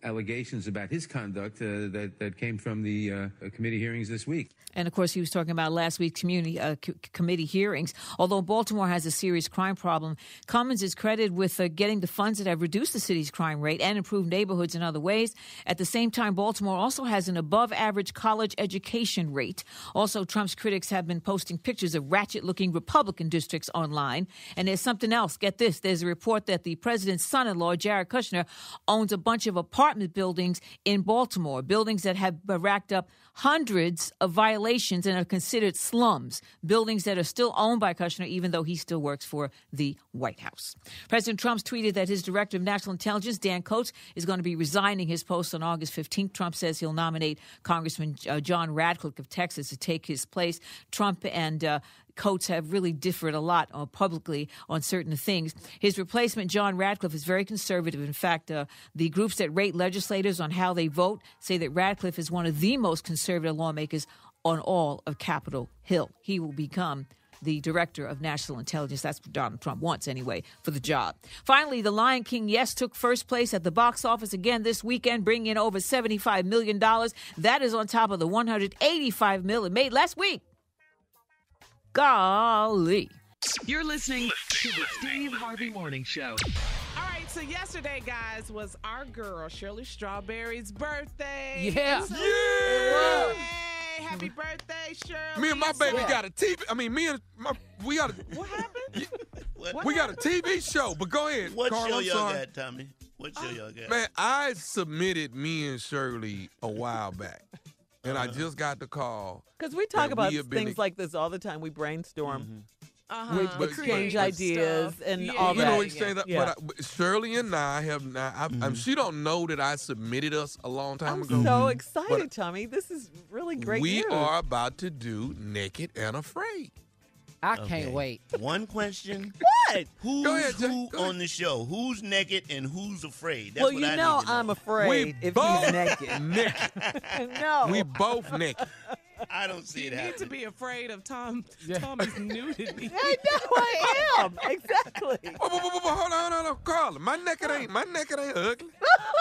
allegations about his conduct that came from the committee hearings this week. And, of course, he was talking about last week's committee hearings. Although Baltimore has a serious crime problem, Cummins is credited with getting the funds that have reduced the city's crime rate and improved neighborhoods in other ways. At the same time, Baltimore also has an above-average college education rate. Also, Trump's critics have been posting pictures of ratchet-looking Republican districts online. And there's something else. Get this. There's a report that the president's son-in-law, Jared Kushner, owns a bunch of apartment buildings in Baltimore, buildings that have racked up hundreds of violations and are considered slums, buildings that are still owned by Kushner, even though he still works for the White House. President Trump's tweeted that his director of national intelligence, Dan Coats, is going to be resigning his post on August 15th. Trump says he'll nominate Congressman John Radcliffe of Texas to take his place. Trump and Coats have really differed a lot publicly on certain things. His replacement, John Radcliffe, is very conservative. In fact, the groups that rate legislators on how they vote say that Radcliffe is one of the most conservative lawmakers on all of Capitol Hill. He will become the director of national intelligence. That's what Donald Trump wants anyway for the job. Finally, The Lion King, yes, took first place at the box office again this weekend, bringing in over $75 million. That is on top of the $185 million it made last week. Golly. You're listening to the Steve Harvey Morning Show. All right, so yesterday, guys, was our girl Shirley Strawberry's birthday. Yeah. So, Yeah. Hey, happy birthday, Shirley. Me and my baby got a TV. We got a. What happened? We got a TV show. But go ahead, What Carl, show I'm y'all sorry. got, Tommy? What show y'all got? Man, I submitted me and Shirley a while back, and I just got the call. Because we talk that about we have been things like this all the time. We brainstorm. We But- exchange creative ideas stuff. and Yeah, all You that. know, exchange that. Yeah. But Shirley and I have not. She don't know that I submitted us a long time I'm ago. so excited, But Tommy. This is really great we news. are about to do Naked and Afraid. I can't wait. One question. What? Who's Go ahead, Jay. who Go ahead. on the show? Who's naked and who's afraid? That's Well, what you I know need to I'm afraid if both he's naked. naked. No. We both naked. I don't see You it need to happening. be afraid of Tommy's nudity. I know I am. Exactly. Hold on, Carla. My naked ain't ugly.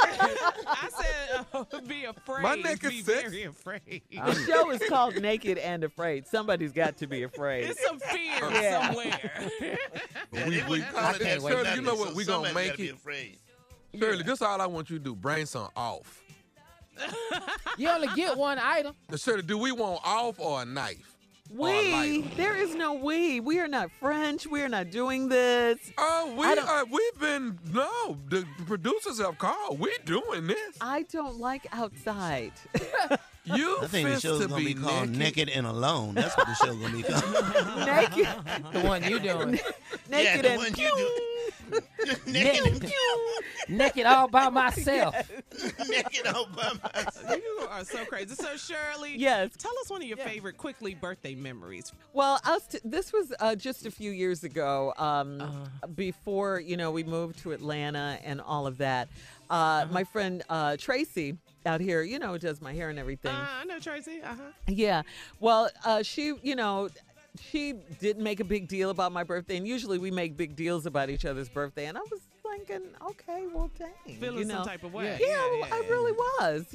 I said be afraid. My neck is be sexy. very afraid. The show is called Naked and Afraid. Somebody's got to be afraid. It's some fear Yeah. somewhere. We Call it can't that wait. for Shirley, you nothing, know what? so We gonna somebody's make gotta be it. afraid. Shirley, this all I want you to do. Bring some off. You only get one item. Now, Shirley, do we want off or a knife? Or a We, lighter? there is no we. We are not French. We are not doing this. Oh, the producers have called. We're doing this. I don't like outside. You I think the fist show's to gonna be called Naked and Alone. That's what the show's gonna be called. Naked, The one you doing. naked yeah, the and one you do. Naked and Naked all by myself. naked all by myself. You are so crazy. So, Shirley, Yes. tell us one of your favorite quickly birthday memories. Well, this was just a few years ago, before we moved to Atlanta and all of that. My friend Tracy out here, does my hair and everything. I know Tracy. Yeah. Well, she didn't make a big deal about my birthday, and usually we make big deals about each other's birthday. And I was thinking, okay, well, dang, Feeling some type of way. Yeah, I really was,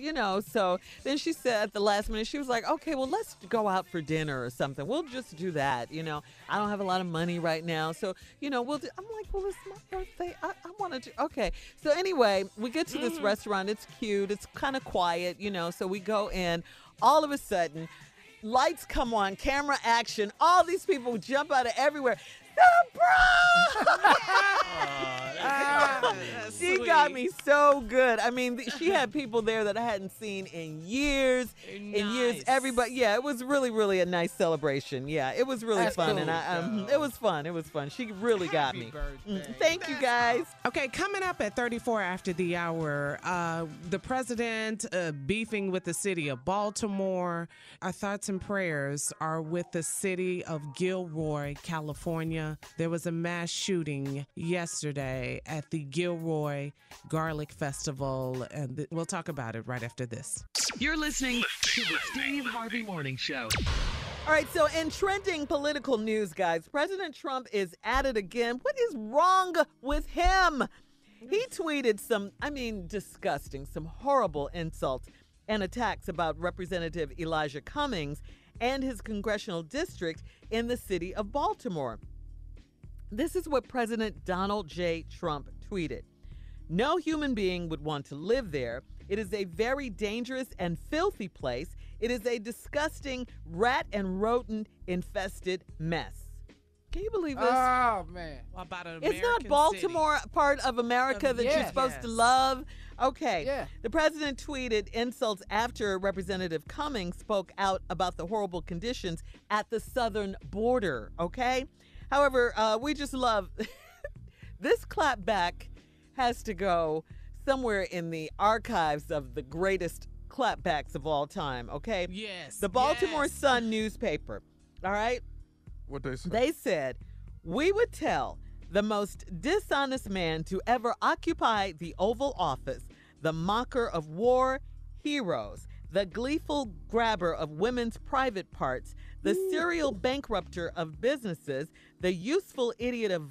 So then she said at the last minute, she was like, okay, well, let's go out for dinner or something. We'll just do that. I don't have a lot of money right now. So, we'll do. I'm like, well, it's my birthday. I want to do. Okay. So anyway, we get to this restaurant. It's cute. It's kind of quiet, So we go in. All of a sudden, lights come on, camera action. All these people jump out of everywhere. She got me so good. I mean, she had people there that I hadn't seen in years. In years, everybody. Yeah, it was really, really a nice celebration. Yeah, it was really fun, cool. and it was fun. It was fun. She really got me. Thank you, guys. Okay, coming up at 34 after the hour, the president beefing with the city of Baltimore. Our thoughts and prayers are with the city of Gilroy, California. There was a mass shooting yesterday at the Gilroy Garlic Festival, and we'll talk about it right after this. You're listening to the Steve Harvey Morning Show. All right, so in trending political news, guys, President Trump is at it again. What is wrong with him? He tweeted some, disgusting, some horrible insults and attacks about Representative Elijah Cummings and his congressional district in the city of Baltimore. This is what President Donald J. Trump tweeted. No human being would want to live there. It is a very dangerous and filthy place. It is a disgusting rat and rodent infested mess. Can you believe this? Oh, man. What about an It's not American Baltimore city? part of America that you're supposed to love? Okay. Yeah. The president tweeted insults after Representative Cummings spoke out about the horrible conditions at the southern border, okay? However, we just love this clapback has to go somewhere in the archives of the greatest clapbacks of all time, okay? Yes. The Baltimore Sun newspaper, all right? What they say? They said, we would tell the most dishonest man to ever occupy the Oval Office, the mocker of war heroes, the gleeful grabber of women's private parts, the serial bankrupter of businesses, the useful idiot of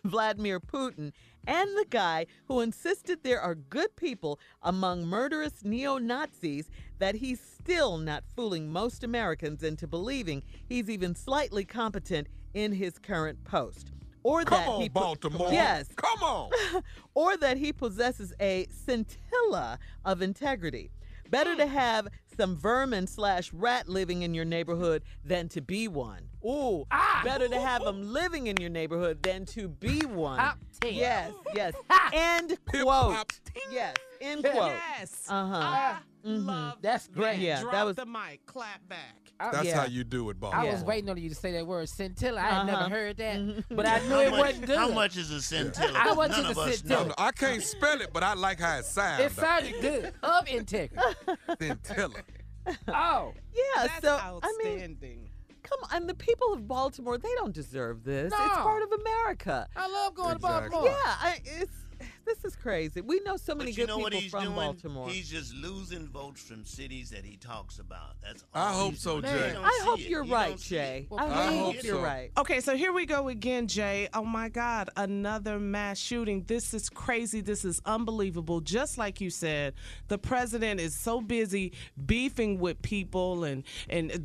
Vladimir Putin, and the guy who insisted there are good people among murderous neo-Nazis, that he's still not fooling most Americans into believing he's even slightly competent in his current post. Or Come that on, he Baltimore. Yes. Come on. Or that he possesses a scintilla of integrity. Better to have some vermin/rat living in your neighborhood than to be one. Ooh, better to have them living in your neighborhood than to be one. Yes, yes. End quote. Yes, end quote. Yes. Love That's great. Yeah, Drop that was the mic. Clap back. That's how you do it, I Baltimore. was waiting on you to say that word scintilla. I had never heard that, but I knew How it much- wasn't good. How much is a scintilla? How much None is of a us scintilla? know. I can't spell it, but I like how it sounds. It sounded good. Of integrity. Scintilla. Oh. yeah. That's So outstanding. come on, the people of Baltimore, they don't deserve this. It's No. part of America. I love going Exactly. to Baltimore. Yeah, this is crazy. We know so many But you good know what people he's from doing? Baltimore. He's just losing votes from cities that he talks about. That's all. I hope he's so, doing. Jay. You don't I see hope it. you're You right, don't see Jay. it. I I really hope hope you're so. right. Okay, so here we go again, Jay. Oh my God, another mass shooting. This is crazy. This is unbelievable. Just like you said, the president is so busy beefing with people and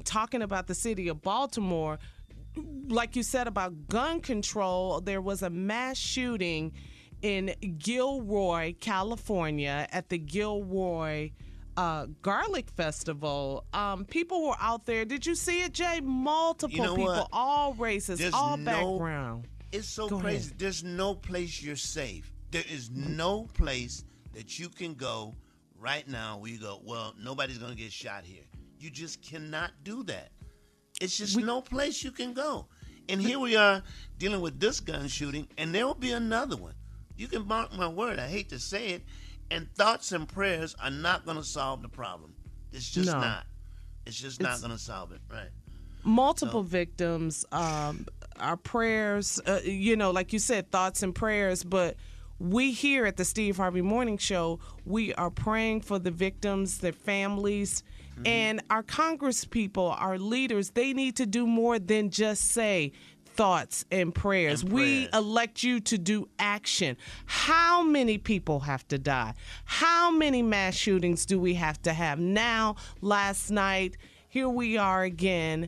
talking about the city of Baltimore. Like you said about gun control, there was a mass shooting in Gilroy, California, at the Gilroy Garlic Festival. People were out there. Did you see it, Jay? Multiple You know people, what? all races, There's all no- background. It's so Go crazy. ahead. There's no place you're safe. There is no place that you can go right now where you go, well, nobody's going to get shot here. You just cannot do that. It's just no place you can go. And here we are dealing with this gun shooting, and there will be another one. You can mark my word. I hate to say it. And thoughts and prayers are not going to solve the problem. It's just No. not. It's just not going to solve it. Right. Multiple victims, our prayers, like you said, thoughts and prayers, but we here at the Steve Harvey Morning Show, we are praying for the victims, their families, and our Congress people, our leaders, they need to do more than just say thoughts and prayers. We elect you to do action. How many people have to die? How many mass shootings do we have to have? Now, last night, here we are again.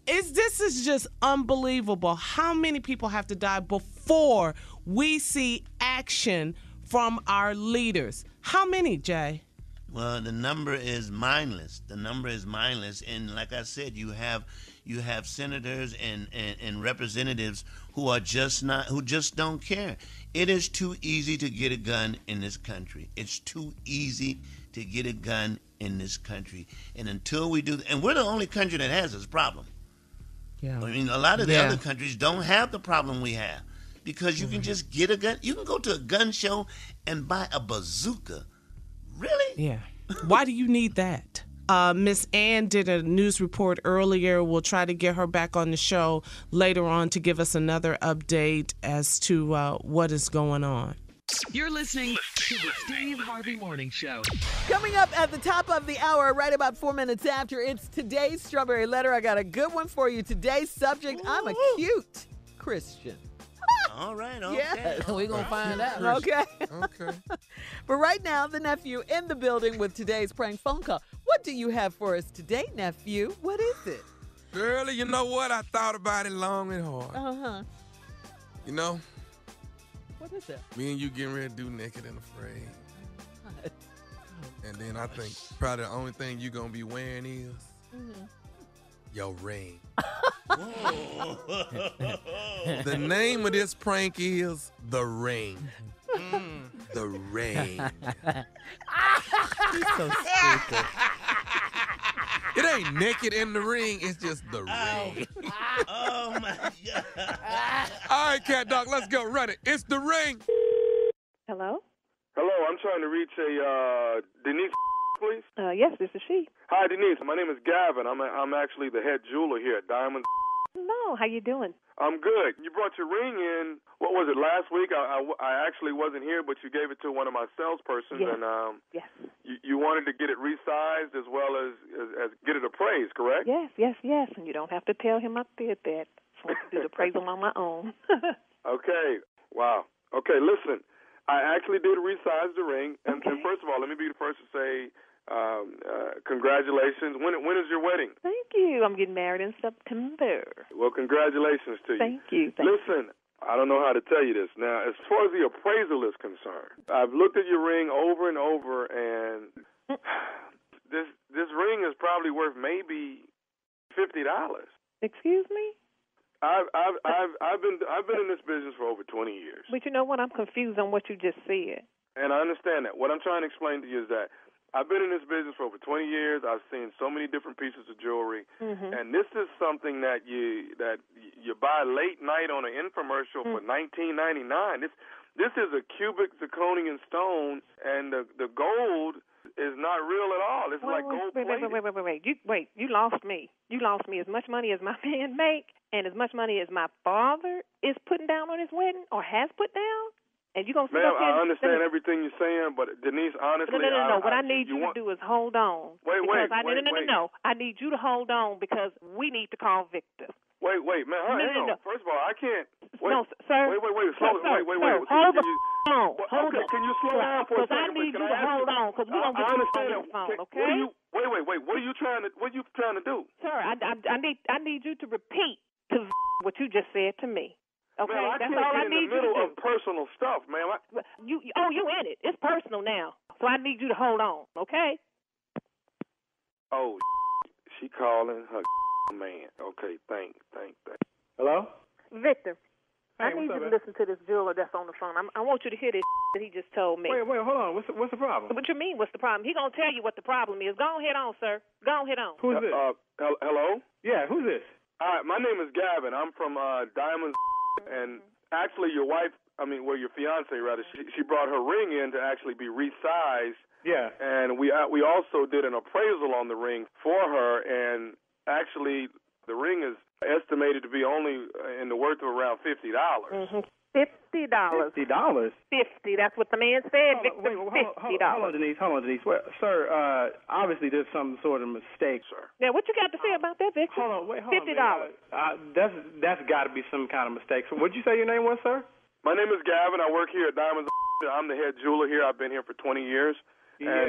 This is just unbelievable. How many people have to die before we see action from our leaders? How many, Jay? Well, the number is mindless. The number is mindless, and like I said, you have senators and representatives who just don't care. It is too easy to get a gun in this country. It's too easy to get a gun in this country, and until we do, and we're the only country that has this problem. Yeah. I mean, a lot of the other countries don't have the problem we have because you can just get a gun. You can go to a gun show and buy a bazooka. Really? Yeah. Why do you need that? Miss Ann did a news report earlier. We'll try to get her back on the show later on to give us another update as to what is going on. You're listening to the Steve Harvey Morning Show. Coming up at the top of the hour, right about 4 minutes after, it's today's Strawberry Letter. I got a good one for you. Today's subject, I'm a cute Christian. All right, okay. Yes. We're going to find out. Okay. Okay. But right now, the nephew in the building with today's prank phone call. What do you have for us today, nephew? What is it? Shirley, you know what? I thought about it long and hard. Uh-huh. You know, What is it? me and you getting ready to do Naked and Afraid. And then I think probably the only thing you going to be wearing is your ring. The name of this prank is The Ring. The Ring. He's so stupid. It ain't naked in the ring, it's just the ring. Oh, my God. All right, Cat Dog, let's go. Run it. It's the ring. Hello? Hello, I'm trying to reach a Denise, please. Yes, this is she. Hi, Denise. My name is Gavin. I'm actually the head jeweler here at Diamonds. Hello, how you doing? I'm good. You brought your ring in, what was it, last week? I actually wasn't here, but you gave it to one of my salespersons, Yes. and Yes. you wanted to get it resized as well as get it appraised, correct? Yes, yes, yes. And you don't have to tell him I did that. So I can do the appraisal on my own. Okay. Wow. Okay, listen. I actually did resize the ring, and first of all, let me be the first to say congratulations. When is your wedding? Thank you. I'm getting married in September. Well, congratulations to you. Thank you. Listen, I don't know how to tell you this. Now, as far as the appraisal is concerned, I've looked at your ring over and over, and this ring is probably worth maybe $50. Excuse me? I've been in this business for over 20 years. But you know what? I'm confused on what you just said. And I understand that. What I'm trying to explain to you is that I've been in this business for over 20 years. I've seen so many different pieces of jewelry, and this is something that you buy late night on an infomercial for $19.99. This is a cubic zirconian stone, and the gold is not real at all. It's like gold plated. Wait. You lost me. You lost me. As much money as my man make, and as much money as my father is putting down on his wedding or has put down. And you gonna sit up here? I understand everything you're saying, but Denise, honestly, no. What I need you to do is hold on. Wait. No. I need you to hold on because we need to call Victor. Wait, man. No. First of all, I can't. Wait, no, sir. Wait. Wait. Hold on. Okay, can you slow down for a second? Because I need you to hold on because we're gonna get you on the phone, okay? Wait. What are you trying to do? Sir, I need you to repeat to what you just said to me. Okay, man, I that's can't all get I need in the middle of personal stuff, man. You in it. It's personal now. So I need you to hold on, okay? Oh, she calling her man. Okay, thank. Hello? Victor, Hey, I need what's you up, to man? listen to this jeweler that's on the phone. I want you to hear this that he just told me. Wait, hold on. What's the problem? What you mean, what's the problem? He gonna tell you what the problem is. Go ahead on, sir. Go ahead on. Who's this? Hello? Yeah, who's this? All right, my name is Gavin. I'm from Diamonds, and actually your fiance rather, she brought her ring in to actually be resized. Yeah. And we also did an appraisal on the ring for her, and actually the ring is estimated to be only in the worth of around $50. $50. $50? 50. That's what the man said, Victor. $50. Hold on, Denise. Well, sir, obviously there's some sort of mistake, sir. Now, what you got to say about that, Victor? Hold on. $50. That's got to be some kind of mistake. So what'd you say your name was, sir? My name is Gavin. I work here at Diamonds. I'm the head jeweler here. I've been here for 20 years. Yeah,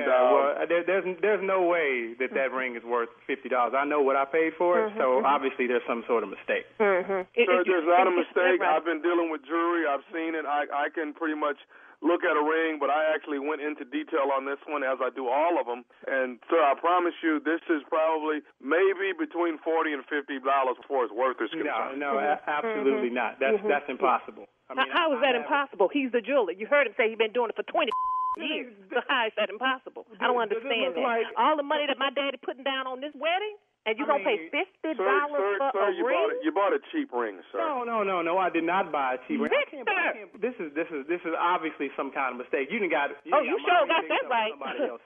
there's no way that ring is worth $50. I know what I paid for it, so obviously there's some sort of mistake. Sir, there's not a mistake. I've been dealing with jewelry. I've seen it. I can pretty much look at a ring, but I actually went into detail on this one as I do all of them. And, sir, I promise you this is probably maybe between $40 and $50 before its worth is concerned. No, absolutely not. That's impossible. I mean, how is that impossible? He's the jeweler. You heard him say he's been doing it for 20 years. So how is that impossible? I don't understand that. All the money that my daddy putting down on this wedding, and you're going to pay $50 for a ring? You bought a cheap ring, sir. No, I did not buy a cheap ring. Victor! This is obviously some kind of mistake. You got you sure got that right.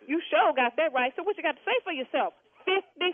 You sure got that right. So what you got to say for yourself? $50?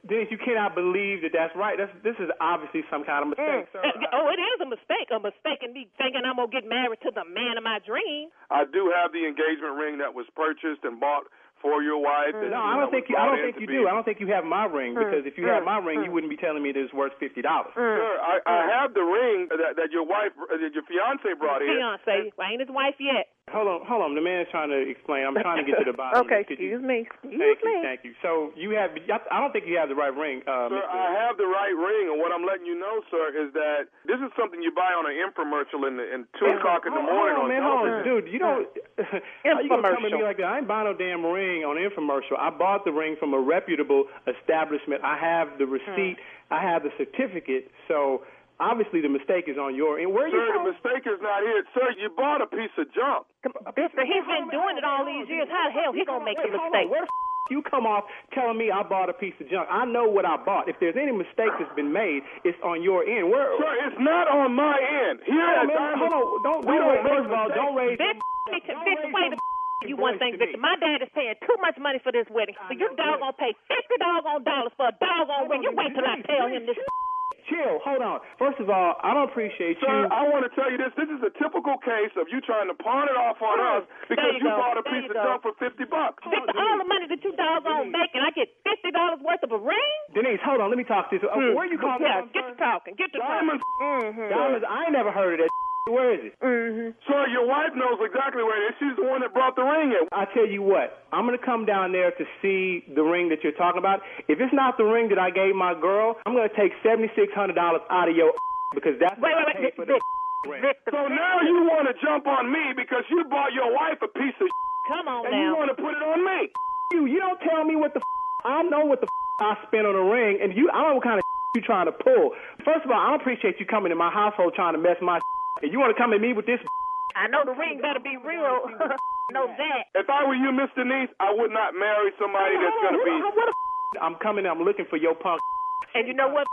Denise, you cannot believe that that's right. This is obviously some kind of mistake, sir. It is a mistake. A mistake in me thinking I'm going to get married to the man of my dream. I do have the engagement ring that was purchased and bought for your wife? No, I don't think you do. I don't think you have my ring, because if you had my ring, you wouldn't be telling me that it's worth $50. Sure, I have the ring that your wife, that your fiance brought in. Fiance, I ain't his wife yet. Hold on. The man is trying to explain. I'm trying to get to the bottom. Okay, of it. excuse me. Thank you. So you have. I don't think you have the right ring, Sir, I have the right ring, and what I'm letting you know, sir, is that this is something you buy on an infomercial in 2 o'clock in the morning on television. Dude, you don't. How you gonna come at me like that? I ain't buying no damn ring on an infomercial. I bought the ring from a reputable establishment. I have the receipt. I have the certificate. So. Obviously, the mistake is on your end. Where are you from? The mistake is not here. Sir, you bought a piece of junk. Mister, he's been doing it all these years. How the hell he gonna make a mistake? Where the you come off telling me I bought a piece of junk? I know what I bought. If there's any mistake that's been made, it's on your end. Sir, it's not on my end. Hold on. Don't raise. Victor, wait a you one thing, Victor. My dad is paying too much money for this wedding, so you doggone pay $50 for a doggone ring. You wait till I tell him this. Chill, hold on. First of all, I don't appreciate you. Sir, I want to tell you this. This is a typical case of you trying to pawn it off on us because you bought a piece of junk for $50. Victor, all the money that you doggone make, and I get $50 worth of a ring? Denise, hold on. Let me talk to you. Where you calling from? Get to talking. Diamonds. Diamonds. I ain't never heard of that. Where is it? Sir, your wife knows exactly where it is. She's the one that brought the ring in. I tell you what, I'm going to come down there to see the ring that you're talking about. If it's not the ring that I gave my girl, I'm going to take $7,600 out of your because that's what I paid for the ring. So now you want to jump on me because you bought your wife a piece of Come on and now. you want to put it on me. You don't tell me what the I know what the I spent on a ring, and I don't know what kind of you trying to pull. First of all, I don't appreciate you coming to my household trying to mess my and you want to come at me with this? I know the ring better be real. Know that. If I were you, Miss Denise, I would not marry somebody that's going to be... I'm coming, I'm looking for your punk. And you know what,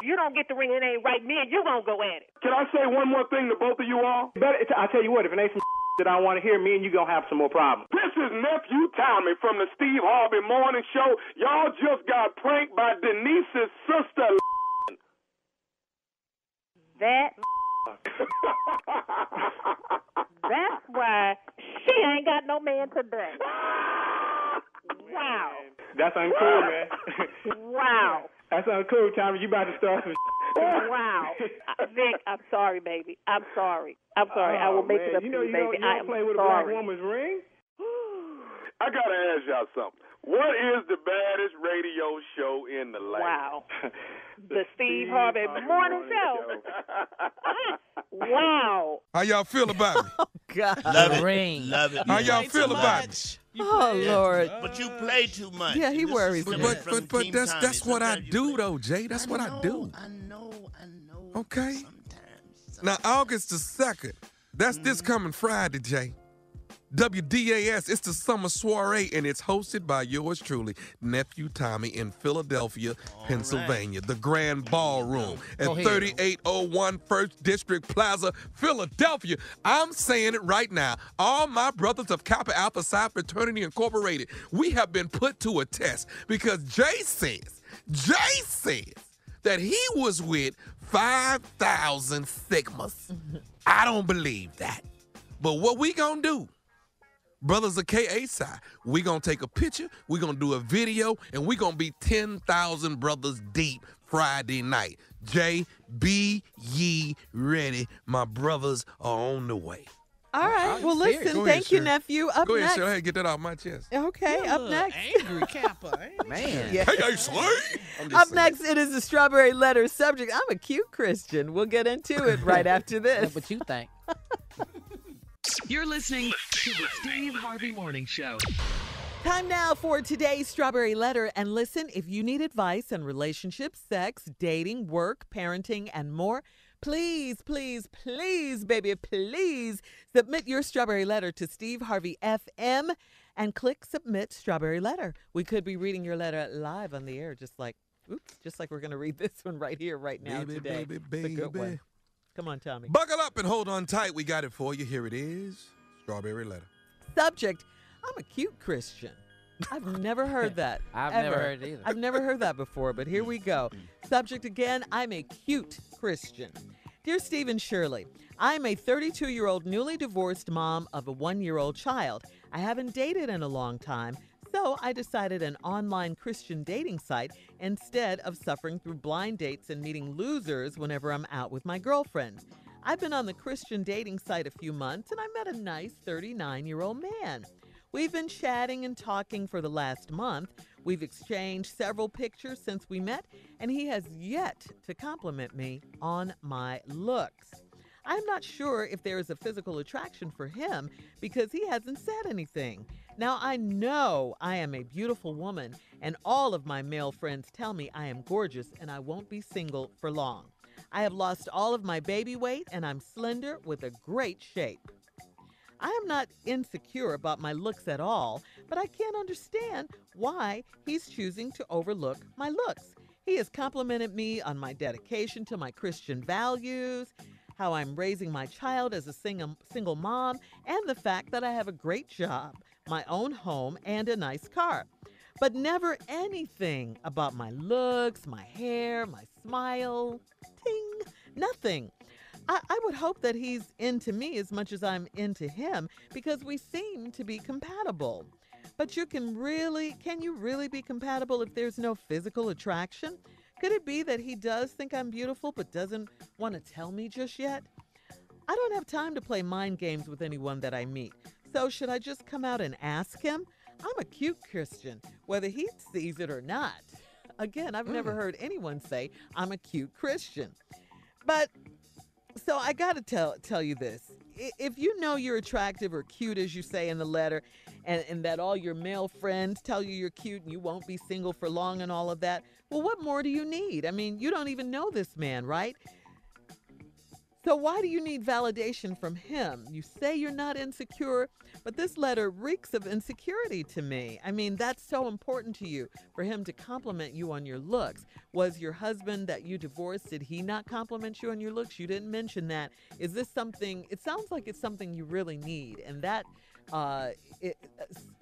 you don't get the ring, it ain't right. Me and you gonna go at it. Can I say one more thing to both of you all? I tell you what, if it ain't some that I want to hear, me and you gonna have some more problems. This is Nephew Tommy from the Steve Harvey Morning Show. Y'all just got pranked by Denise's sister. That's why she ain't got no man today. Wow. That's uncool, man. Wow. That's uncool, Tommy. You about to start some Wow. Vic, I'm sorry, baby. I'm sorry. I will make it up to you, baby. You don't play with a black woman's ring? I got to ask y'all something. What is the baddest radio show in the land? Wow. The Steve Harvey Morning Show. Wow. How y'all feel about me? Oh, God. Love it. Love it. How y'all feel about me? Oh, Lord. But you play too much. Yeah, he worries me. But that's what I do, though, Jay. That's what I do. I know. Okay. Sometimes. Now, August the 2nd, that's this coming Friday, Jay. WDAS, it's the summer soiree, and it's hosted by yours truly, Nephew Tommy in Philadelphia, Pennsylvania. The Grand Ballroom at 3801 1st District Plaza, Philadelphia. I'm saying it right now. All my brothers of Kappa Alpha Psi Fraternity Incorporated, we have been put to a test because Jay says that he was with 5,000 Sigmas. I don't believe that. But what we gonna do? Brothers of KA-Psi, we gonna take a picture, we gonna do a video, and we gonna be 10,000 brothers deep Friday night. Jay, be ye ready. My brothers are on the way. All right. Well, listen, thank you, nephew. Up Go ahead, next. Shirley. Hey, get that off my chest. Okay, up next. Angry Kappa. Man. Yeah. Hey, Slay. Up next, it is the Strawberry Letter subject. I'm a cute Christian. We'll get into it right after this. That's what you think. You're listening to the Steve Harvey Morning Show. Time now for today's Strawberry Letter. And listen, if you need advice on relationships, sex, dating, work, parenting, and more, please, baby, please submit your Strawberry Letter to Steve Harvey FM and click Submit Strawberry Letter. We could be reading your letter live on the air, just like we're going to read this one right here, right now, today. Baby. It's a good one. Come on, Tommy. Buckle up and hold on tight. We got it for you. Here it is. Strawberry Letter. Subject, I'm a cute Christian. I've never heard that. I've ever. never heard it either. I've never heard that before, but here we go. Subject again, I'm a cute Christian. Dear Steve and Shirley, I'm a 32-year-old newly divorced mom of a 1-year-old child. I haven't dated in a long time, So I decided an online Christian dating site instead of suffering through blind dates and meeting losers whenever I'm out with my girlfriend. I've been on the Christian dating site a few months, and I met a nice 39-year-old man. We've been chatting and talking for the last month. We've exchanged several pictures since we met, and he has yet to compliment me on my looks. I'm not sure if there is a physical attraction for him because he hasn't said anything. Now, I know I am a beautiful woman, and all of my male friends tell me I am gorgeous and I won't be single for long. I have lost all of my baby weight, and I'm slender with a great shape. I am not insecure about my looks at all, but I can't understand why he's choosing to overlook my looks. He has complimented me on my dedication to my Christian values, how I'm raising my child as a single mom, and the fact that I have a great job, my own home, and a nice car. But never anything about my looks, my hair, my smile, ting, nothing. I would hope that he's into me as much as I'm into him because we seem to be compatible. But can you really be compatible if there's no physical attraction? Could it be that he does think I'm beautiful but doesn't want to tell me just yet? I don't have time to play mind games with anyone that I meet. So should I just come out and ask him? I'm a cute Christian, whether he sees it or not. Again, I've never heard anyone say I'm a cute Christian. But so I got to tell you this. If you know you're attractive or cute, as you say in the letter, and that all your male friends tell you you're cute and you won't be single for long and all of that, well, what more do you need? I mean, you don't even know this man, right? So why do you need validation from him? You say you're not insecure, but this letter reeks of insecurity to me. I mean, that's so important to you, for him to compliment you on your looks. Was your husband that you divorced, did he not compliment you on your looks? You didn't mention that. Is this something, it sounds like it's something you really need, and that it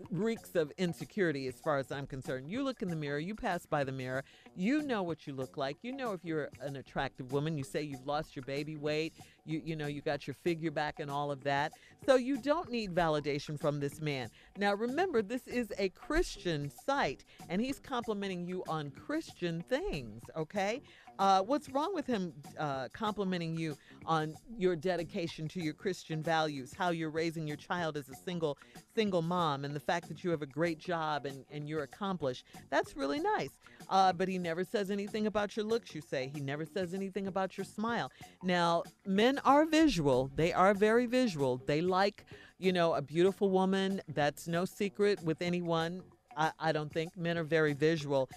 reeks of insecurity as far as I'm concerned. You look in the mirror, you pass by the mirror, you know what you look like, you know if you're an attractive woman, you say you've lost your baby weight, you know you got your figure back and all of that. So you don't need validation from this man. Now remember, this is a Christian site and he's complimenting you on Christian things, okay? What's wrong with him complimenting you on your dedication to your Christian values, how you're raising your child as a single mom, and the fact that you have a great job and you're accomplished? That's really nice. But he never says anything about your looks, you say. He never says anything about your smile. Now, men are visual. They are very visual. They like, a beautiful woman. That's no secret with anyone. I don't think. Men are very visual.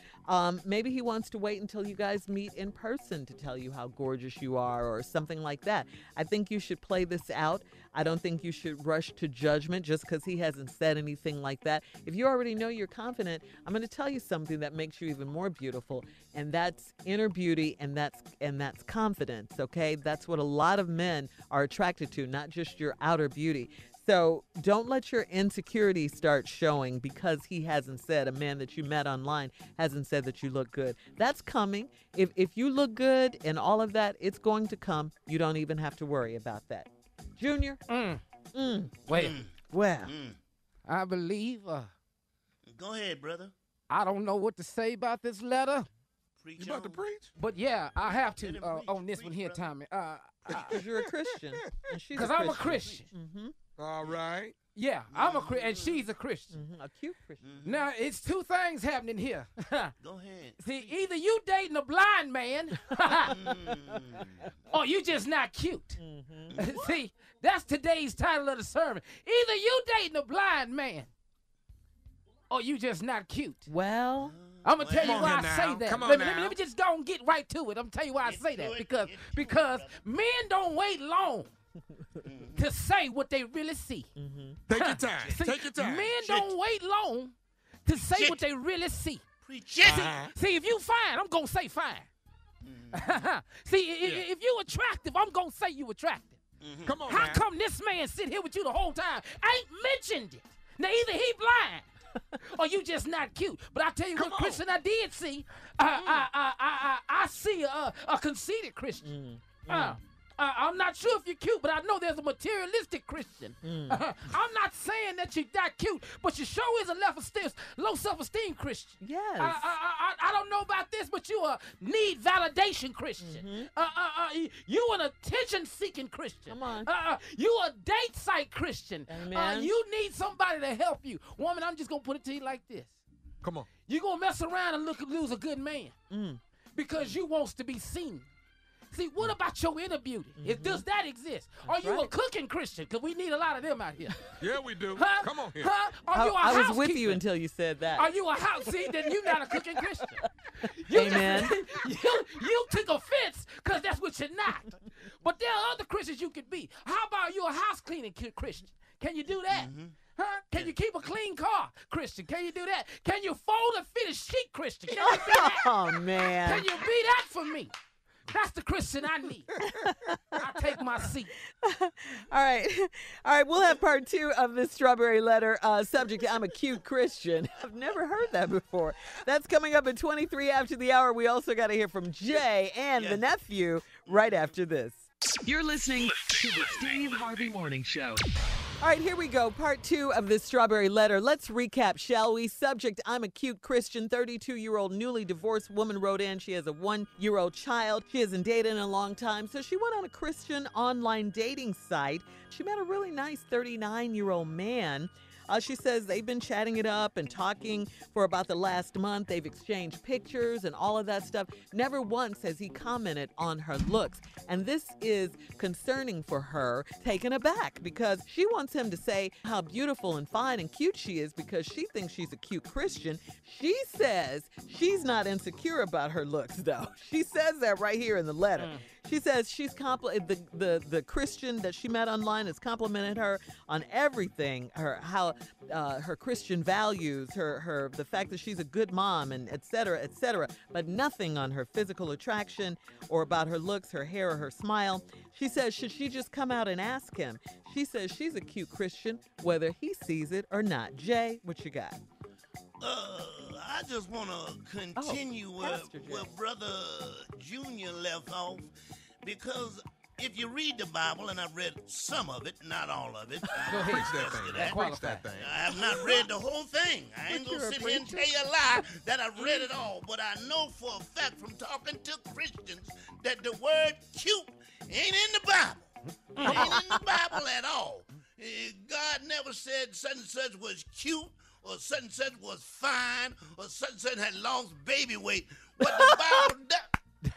Maybe he wants to wait until you guys meet in person to tell you how gorgeous you are or something like that. I think you should play this out. I don't think you should rush to judgment just because he hasn't said anything like that. If you already know you're confident, I'm going to tell you something that makes you even more beautiful, and that's inner beauty, and that's confidence, okay? That's what a lot of men are attracted to, not just your outer beauty. So don't let your insecurity start showing because he hasn't said, a man that you met online hasn't said that you look good. That's coming. If you look good and all of that, it's going to come. You don't even have to worry about that. Junior? Well, I believe. Go ahead, brother. I don't know what to say about this letter. Preach You about to preach? But yeah, I have to on this one here, Tommy. because you're a Christian. Because I'm a Christian. Mm-hmm. All right. Yeah, I'm a Christian, and she's a Christian. Mm-hmm. A cute Christian. Now, it's two things happening here. Go ahead. See, either you dating a blind man, or you just not cute. Mm-hmm. See, that's today's title of the sermon. Either you dating a blind man, or you just not cute. Well, I'm going to tell you why I say that. Let me just go and get right to it. I'm going to tell you why I say that. Because men don't wait long to say what they really see. Mm-hmm. Take your time. See, Take your time. Men don't wait long to say what they really see. See, if you fine, I'm going to say fine. See, if you attractive, I'm going to say you attractive. Come on, How come this man sit here with you the whole time? Ain't mentioned it. Now, either he blind or you just not cute. But I tell you what, Christian, I did see. I see a conceited Christian. I'm not sure if you're cute, but I know there's a materialistic Christian. I'm not saying that you're that cute, but you sure is a low self-esteem Christian. Yes. I don't know about this, but you a need validation Christian. You an attention-seeking Christian. Come on. You a date site Christian. Amen. You need somebody to help you. Woman, I'm just going to put it to you like this. Come on. You're going to mess around and lose a good man because you wants to be seen. See, what about your inner beauty? Does that exist? Are you a cooking Christian? Because we need a lot of them out here. Yeah, we do. Huh? Come on here. Huh? Are you a I was with housekeeper? you until you said that. Are you a house? See, then you're not a cooking Christian. Amen. You took offense because that's what you're not. But there are other Christians you could be. How about you a house cleaning Christian? Can you do that? Huh? Can you keep a clean car, Christian? Can you do that? Can you fold and fit a sheet, Christian? Can you be that? Oh, man. Can you be that for me? That's the Christian I need. I take my seat. All right. We'll have part 2 of this strawberry letter. Subject, I'm a cute Christian. I've never heard that before. That's coming up at 23 after the hour. We also got to hear from Jay and the nephew right after this. You're listening to the Steve Harvey Morning Show. All right, here we go. Part 2 of this strawberry letter. Let's recap, shall we? Subject, I'm a cute Christian. 32-year-old newly divorced woman wrote in. She has a 1-year-old child. She hasn't dated in a long time, so she went on a Christian online dating site. She met a really nice 39-year-old man. She says they've been chatting it up and talking for about the last month. They've exchanged pictures and all of that stuff. Never once has he commented on her looks. And this is concerning for her, taken aback, because she wants him to say how beautiful and fine and cute she is because she thinks she's a cute Christian. She says she's not insecure about her looks, though. She says that right here in the letter. She says she's the Christian that she met online has complimented her on everything, her Christian values, the fact that she's a good mom, and et cetera, but nothing on her physical attraction or about her looks, her hair, or her smile. She says, should she just come out and ask him? She says she's a cute Christian, whether he sees it or not. Jay, what you got? I just want to continue where Brother Junior left off, because if you read the Bible, and I've read some of it, not all of it. Preach that thing. I have not read the whole thing. I ain't going to sit here and tell you a lie that I've read it all, but I know for a fact from talking to Christians that the word cute ain't in the Bible. Ain't in the Bible at all. God never said such and such was cute, or such and such was fine, or such and such had lost baby weight. What the Bible does.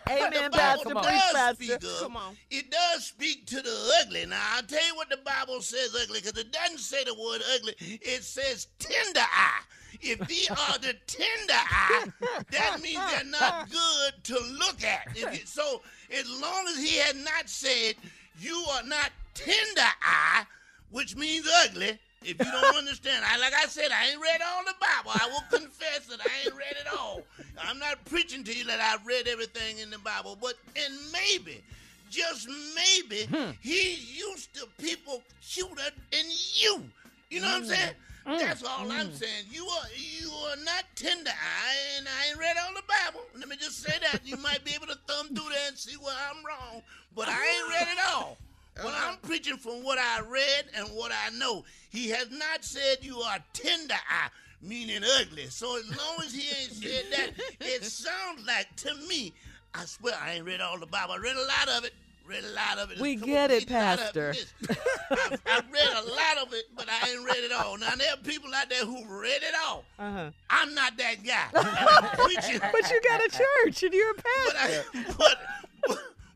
Amen, Pastor. Come on. It does speak to the ugly. Now, I'll tell you what the Bible says ugly, because it doesn't say the word ugly. It says tender eye. If they are the tender eye, that means they're not good to look at. So as long as he had not said you are not tender eye, which means ugly, if you don't understand, like I said, I ain't read all the Bible. I will confess that I ain't read it all. I'm not preaching to you that I've read everything in the Bible, and maybe, just maybe, he used to people cuter than you. You know what I'm saying? That's all I'm saying. You are not tender eye, and I ain't read all the Bible. Let me just say that. You might be able to thumb through there and see where I'm wrong, but I ain't read it all. But I'm preaching from what I read and what I know. He has not said you are tender eye, meaning ugly. So as long as he ain't said that, it sounds like to me, I swear I ain't read all the Bible. I read a lot of it. We get it, Pastor. I've read a lot of it, but I ain't read it all. Now, there are people out there who read it all. I'm not that guy. I'm preaching. But you got a church, and you're a pastor.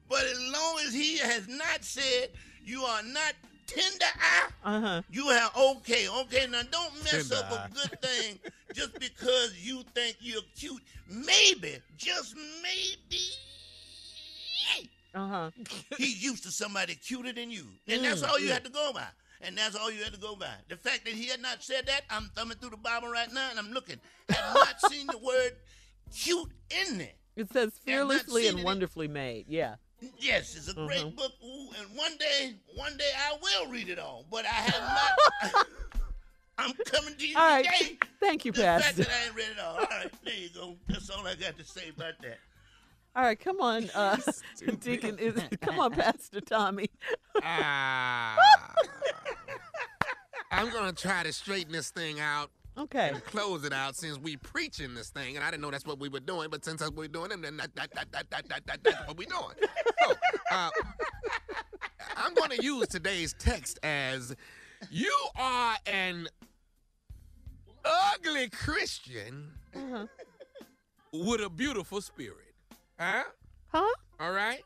But as long as he has not said you are not tender eye, you have okay. Now don't mess up a good thing just because you think you're cute. Maybe, just maybe, he's used to somebody cuter than you, and that's all you had to go by. And that's all you had to go by. The fact that he had not said that, I'm thumbing through the Bible right now, and I'm looking. Have not seen the word cute in there. It says fearlessly and wonderfully made. Yeah. Yes, it's a great book. Ooh, and one day I will read it all. But I have not. I'm coming to you all today. Right. Thank you, the Pastor. fact that I ain't read it all. All right, there you go. That's all I got to say about that. All right, come on, Deacon. Come on, Pastor Tommy. I'm going to try to straighten this thing out. Okay. And close it out since we preaching this thing. And I didn't know that's what we were doing, but since that's what we're doing, then that's what we're doing. So, I'm going to use today's text as, you are an ugly Christian with a beautiful spirit. Huh? Huh? All right?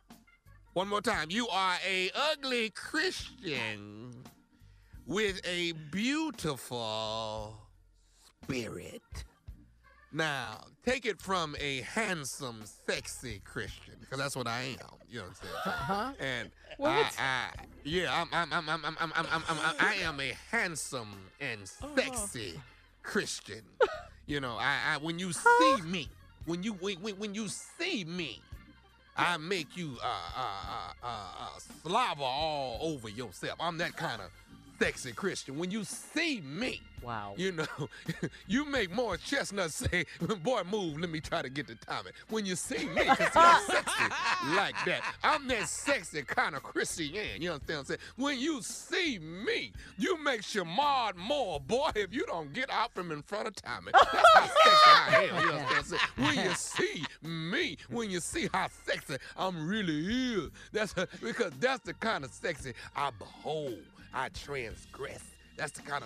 One more time. You are a ugly Christian with a beautiful spirit. Now, take it from a handsome, sexy Christian, because that's what I am. You know what I'm saying? And I am a handsome and sexy Christian. You know, when you see me, when you see me, I make you slobber all over yourself. I'm that kind of sexy Christian. When you see me, you know, you make more chestnuts say, boy, move, let me try to get the timing. When you see me, because I'm sexy like that. I'm that sexy kind of Christian, you understand what I'm saying? When you see me, you make Shamard more, boy, if you don't get out from in front of Tommy. That's how sexy I am, you understand what I'm saying? When you see me, when you see how sexy I'm really is, because that's the kind of sexy I behold. I transgress. That's the kind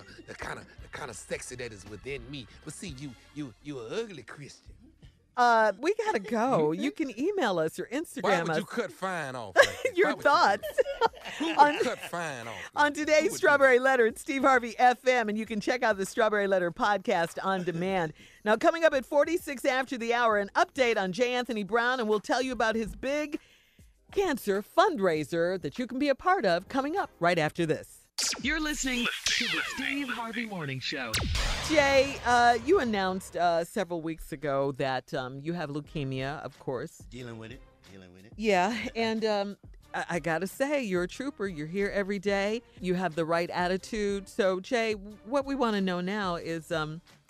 of sexy that is within me. But see, you an ugly Christian. We gotta go. You can email us or Instagram Why would us. you cut fine off? Your thoughts. Who would cut fine off? On today's Strawberry Letter, it's Steve Harvey FM, and you can check out the Strawberry Letter podcast on demand. Now, coming up at 46 after the hour, an update on J. Anthony Brown, and we'll tell you about his big cancer fundraiser that you can be a part of coming up right after this. You're listening to the Steve Harvey Morning Show. Jay, you announced several weeks ago that you have leukemia, of course. Dealing with it. Yeah, and I got to say, you're a trooper. You're here every day. You have the right attitude. So, Jay, what we want to know now is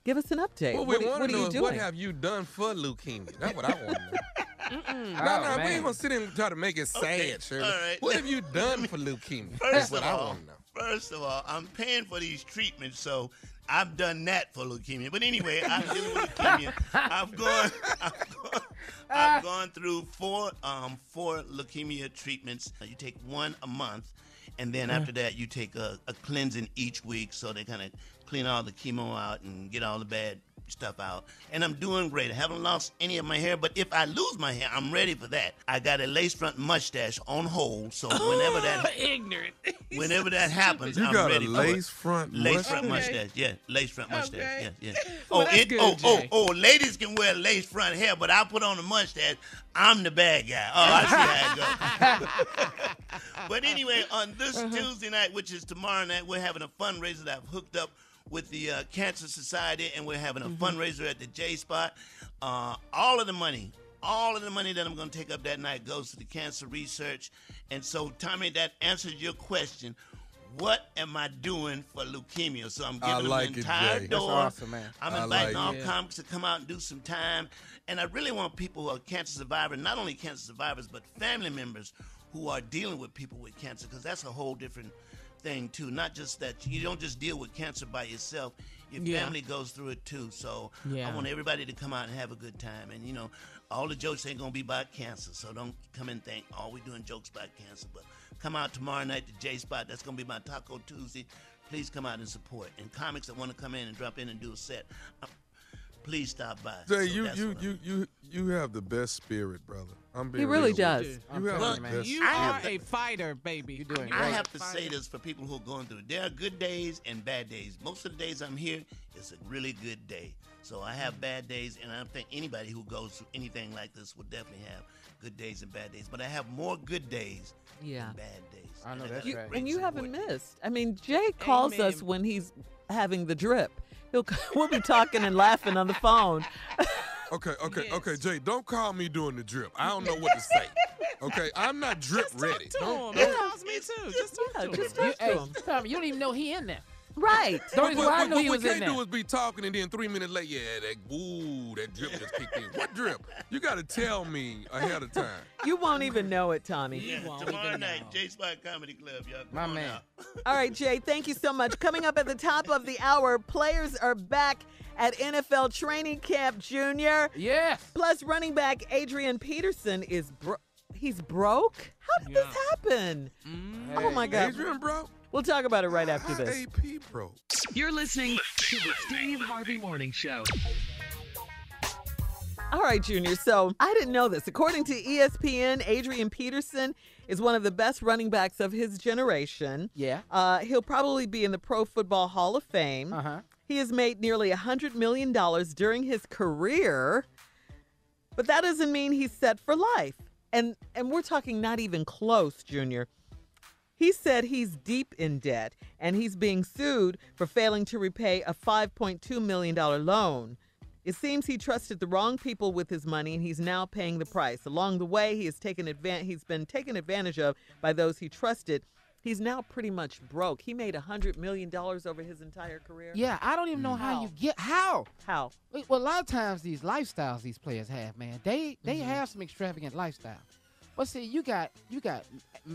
give us an update. What we want to know is doing? what have you done for leukemia? That's what I want to know. No, we ain't gonna sit and try to make it sad, Shirley. All right. What have you done for leukemia? First That's what I want to know. First of all, I'm paying for these treatments, so I've done that for leukemia. But anyway, I'm dealing with leukemia. I've gone through four leukemia treatments. You take one a month, and then after that, you take a cleansing each week, so they kind of clean all the chemo out and get all the bad stuff out. And I'm doing great. I haven't lost any of my hair, but if I lose my hair, I'm ready for that. I got a lace front mustache on hold, so whenever that happens, you I'm got ready a for lace front mustache. Yeah, lace front mustache. Yeah. Well, Ladies can wear lace front hair, but I put on a mustache. I'm the bad guy. Oh, I see how it goes. But anyway, on this Tuesday night, which is tomorrow night, we're having a fundraiser that I've hooked up with the Cancer Society, and we're having a fundraiser at the J Spot. All of the money that I'm going to take up that night goes to the cancer research. And so, Tommy, that answers your question. What am I doing for leukemia? So I'm giving them an entire door. That's awesome, man. I'm inviting all comics to come out and do some time. And I really want people who are cancer survivors, not only cancer survivors, but family members who are dealing with people with cancer, because that's a whole different thing too. Not just that you don't just deal with cancer by yourself, your family goes through it too. So I want everybody to come out and have a good time. And all the jokes ain't gonna be about cancer, so don't come and think we doing jokes about cancer. But come out tomorrow night to J Spot. That's gonna be my Taco Tuesday. Please come out and support. And comics that want to come in and drop in and do a set, please stop by. Jay, you have the best spirit, brother. He really does. You are a fighter, baby. You're doing great. I have to say this for people who are going through it. There are good days and bad days. Most of the days I'm here, it's a really good day. So I have bad days, and I don't think anybody who goes through anything like this will definitely have good days and bad days. But I have more good days than bad days. I know that's right. And you haven't missed. I mean, Jay calls us when he's having the drip. We'll be talking and laughing on the phone. Okay, Jay, don't call me during the drip. I don't know what to say. Okay, I'm not drip ready. He calls me too. Just talk to him. Tommy, you don't even know he in there. Right. The reason why I knew what he we was in can't there. do is be talking and then 3 minutes later, that drip just kicked in. What drip? You got to tell me ahead of time. You won't even know it, Tommy. Yeah, tomorrow night, J-Spot Comedy Club, y'all. My Come on man. out. All right, Jay, thank you so much. Coming up at the top of the hour, players are back at NFL training camp, Junior. Yes. Plus, running back Adrian Peterson is he's broke? How did this happen? Oh, my God. Adrian broke? We'll talk about it right after this. AP broke. You're listening to the Steve Harvey Morning Show. All right, Junior. So I didn't know this. According to ESPN, Adrian Peterson is one of the best running backs of his generation. Yeah. He'll probably be in the Pro Football Hall of Fame. Uh-huh. He has made nearly $100 million during his career, but that doesn't mean he's set for life. And we're talking not even close, Junior. He said he's deep in debt, and he's being sued for failing to repay a $5.2 million loan. It seems he trusted the wrong people with his money, and he's now paying the price. Along the way, he's been taken advantage of by those he trusted. He's now pretty much broke. He made $100 million over his entire career. Yeah, I don't even know how you get How? Well, a lot of times these lifestyles these players have, man, they have some extravagant lifestyle. But see, you got But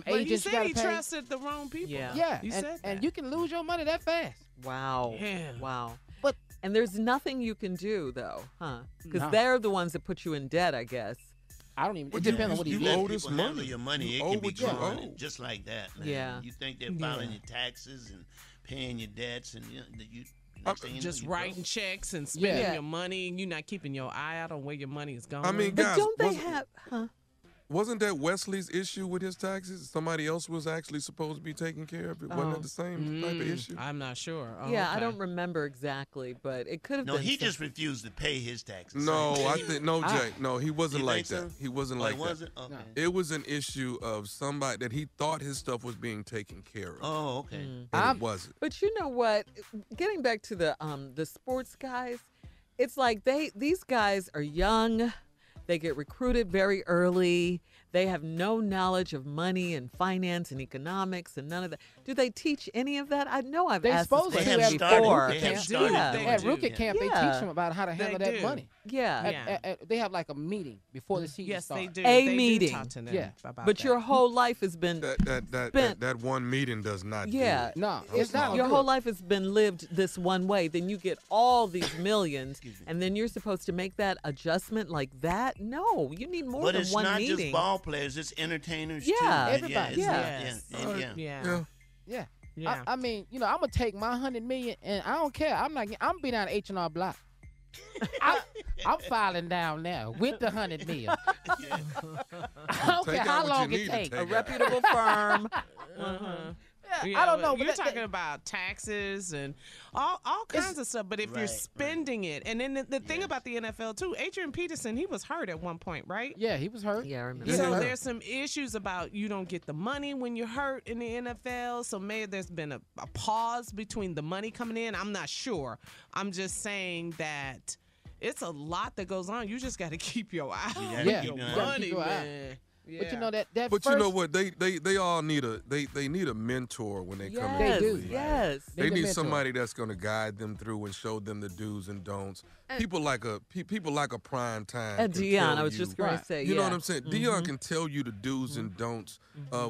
he agents you said got he to pay. trusted the wrong people. Yeah, You said that. and you can lose your money that fast. Wow. Yeah. Wow. But And there's nothing you can do, though, huh? Because No. they're the ones that put you in debt, I guess. I don't even. But It you- depends on what you he owe did. this People handle money. your money. You It owe can be what you gone owe. just like that, man. Yeah. You think they're filing your taxes and paying your debts, and next thing you know, Just you writing broke. checks and spending Yeah. your money, and you're not keeping your eye out on where your money is going. I mean, But guys, don't they have, huh? wasn't that Wesley's issue with his taxes? Somebody else was actually supposed to be taking care of it. Wasn't that the same type of issue? I'm not sure. Oh, Yeah, I okay. don't remember exactly, but it could have No, been. he some- just refused to pay his taxes. No, I think Jay. No, he wasn't You like think that. so? He wasn't Oh, like it that. wasn't? Okay. It was an issue of somebody that he thought his stuff was being taken care of. Oh, okay. But it wasn't. But you know what? Getting back to the sports guys, it's like these guys are young. They get recruited very early. They have no knowledge of money and finance and economics and none of that. Do they teach any of that? I know I've They asked this supposed to question have before. They have do. started Yeah. doing At it. rookie camp, they Yeah. teach them about how to handle that do. money. Yeah. They have like a meeting before the season Yes, they starts. do. A They meeting. Do talk to them Yeah. about But that. your whole life has been That one meeting does not Yeah. do it. No, it's not. your good. whole life has been lived this one way. Then you get all these millions, and then you're supposed to make that adjustment like that? No, you need more But than it's one not meeting. just ball players; it's entertainers Yeah. too. man. Everybody. Yeah, Yes. yeah. Yeah. Yeah. Yeah. I mean, I'm gonna take my $100 million, and I don't care. I'm be down at H&R Block. I'm filing down now with the $100 million. I don't Take care out how what long you it need to takes. take A out. reputable firm. Yeah, I don't know, but You're that- talking about taxes and all kinds of stuff. But if you're Right, spending it, and then the thing about the NFL too, Adrian Peterson, he was hurt at one point, right? Yeah, he was hurt. Yeah, I remember. Yeah. So there's some issues about you don't get the money when you're hurt in the NFL. So maybe there's been a pause between the money coming in. I'm not sure. I'm just saying that it's a lot that goes on. You just got to keep your eye on Yeah, your you gotta money, keep your eye. man. But you know that But first, you know what? They all need they need a mentor when they come in. Yes, They do. yes. They Need a need mentor. somebody that's going to guide them through and show them the do's and don'ts. People like a prime time. And can Dion, tell I was just going Right. to say, You know yeah. what I'm saying? Dion can tell you the do's and don'ts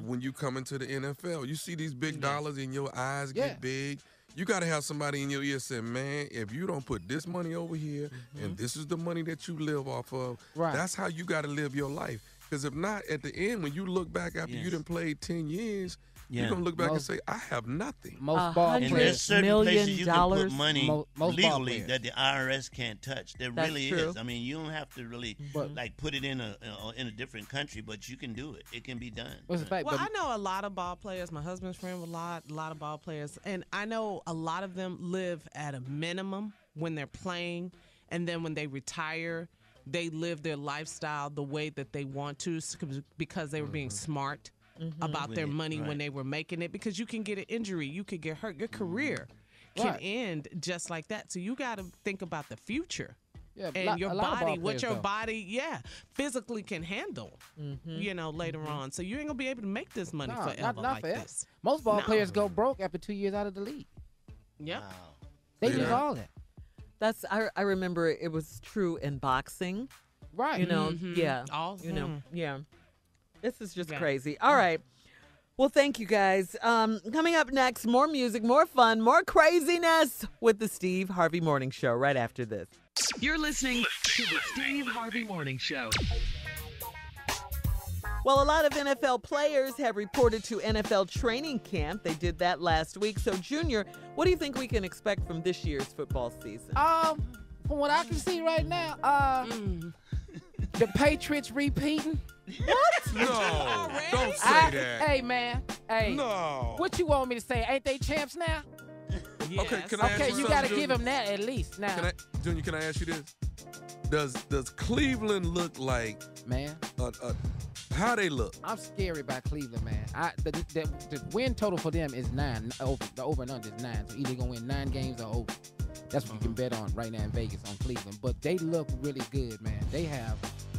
when you come into the NFL. You see these big dollars and your eyes Yeah. get big. You got to have somebody in your ear saying, man, if you don't put this money over here and this is the money that you live off of, Right. that's how you got to live your life. Because if not, at the end, when you look back after you done played 10 years, you're going to look back and say, I have nothing. most ball And $100 there's players. certain million places you can put money Most ball legally players. that the IRS can't touch. There That's really true. is. I mean, you don't have to really like put it in a different country, but you can do it. It can be done. What's the fact? Well, but I know a lot of ball players. My husband's friend with a lot of ball players, and I know a lot of them live at a minimum when they're playing, and then when they retire, they live their lifestyle the way that they want to because they were being smart about their money when they were making it. Because you can get an injury, you could get hurt, your career can Right. end just like that. So you got to think about the future. yeah, And your a lot of body, ball what players, your though. body, physically can handle, later on. So you ain't gonna be able to make this money No, forever not like forever. this. Most ball No. players go broke after 2 years out of the league. Yep. Wow. They live all that. That's I remember it was true in boxing. Right. You know, Mhm. yeah. All- You know, yeah. This is just Yeah. crazy. All right. Well, thank you guys. Coming up next, more music, more fun, more craziness with the Steve Harvey Morning Show right after this. You're listening to the Steve Harvey Morning Show. Well, a lot of NFL players have reported to NFL training camp. They did that last week. So, Junior, what do you think we can expect from this year's football season? From what I can see right now, the Patriots repeating. What? No, don't say that. Hey, man. Hey. No. What you want me to say? Ain't they champs now? Yes. Okay, can I ask Okay, you you got to something, give them that at least now. Junior, can I ask you this? Does Cleveland look like, man, how they look? I'm scary about Cleveland, man. The win total for them is 9. The over and under is 9. So either going to win 9 games or over. That's what you can bet on right now in Vegas on Cleveland. But they look really good, man. They have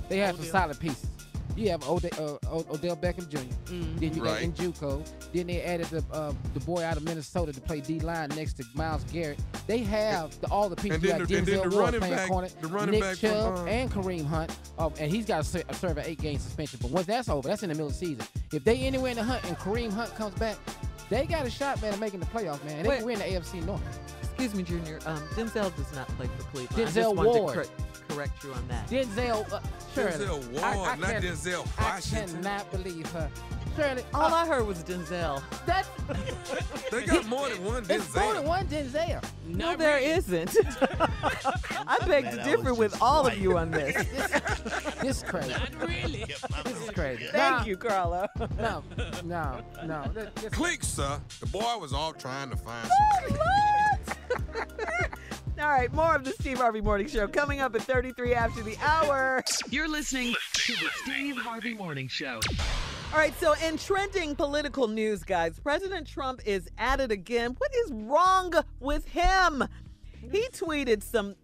some solid pieces. You have Odell Beckham Jr. Then you got Njoku. Then they added the boy out of Minnesota to play D-line next to Myles Garrett. They have all the pieces. You got Denzel Ward playing corner, Nick Chubb, and Kareem Hunt. And he's got to serve an 8-game suspension. But once that's over, that's in the middle of the season. If they anywhere in the hunt and Kareem Hunt comes back, they got a shot, man, of making the playoffs, man. And they can win the AFC North. Excuse me, Junior. Denzel does not play for Cleveland. Denzel I just Ward. wanted to correct you on that. Denzel Ward, not Denzel Washington. I cannot believe her. Shirley, all I heard was Denzel. That's they got more than one Denzel. It's more than one Denzel. No, there isn't. I beg to differ with all of you on this. This is crazy. Not really. This is crazy. Thank you, Carlo. No. Click, sir. The boy was all trying to find some All right, more of the Steve Harvey Morning Show coming up at 33 after the hour. You're listening to the Steve Harvey Morning Show. All right, so in trending political news, guys, President Trump is at it again. What is wrong with him? He tweeted some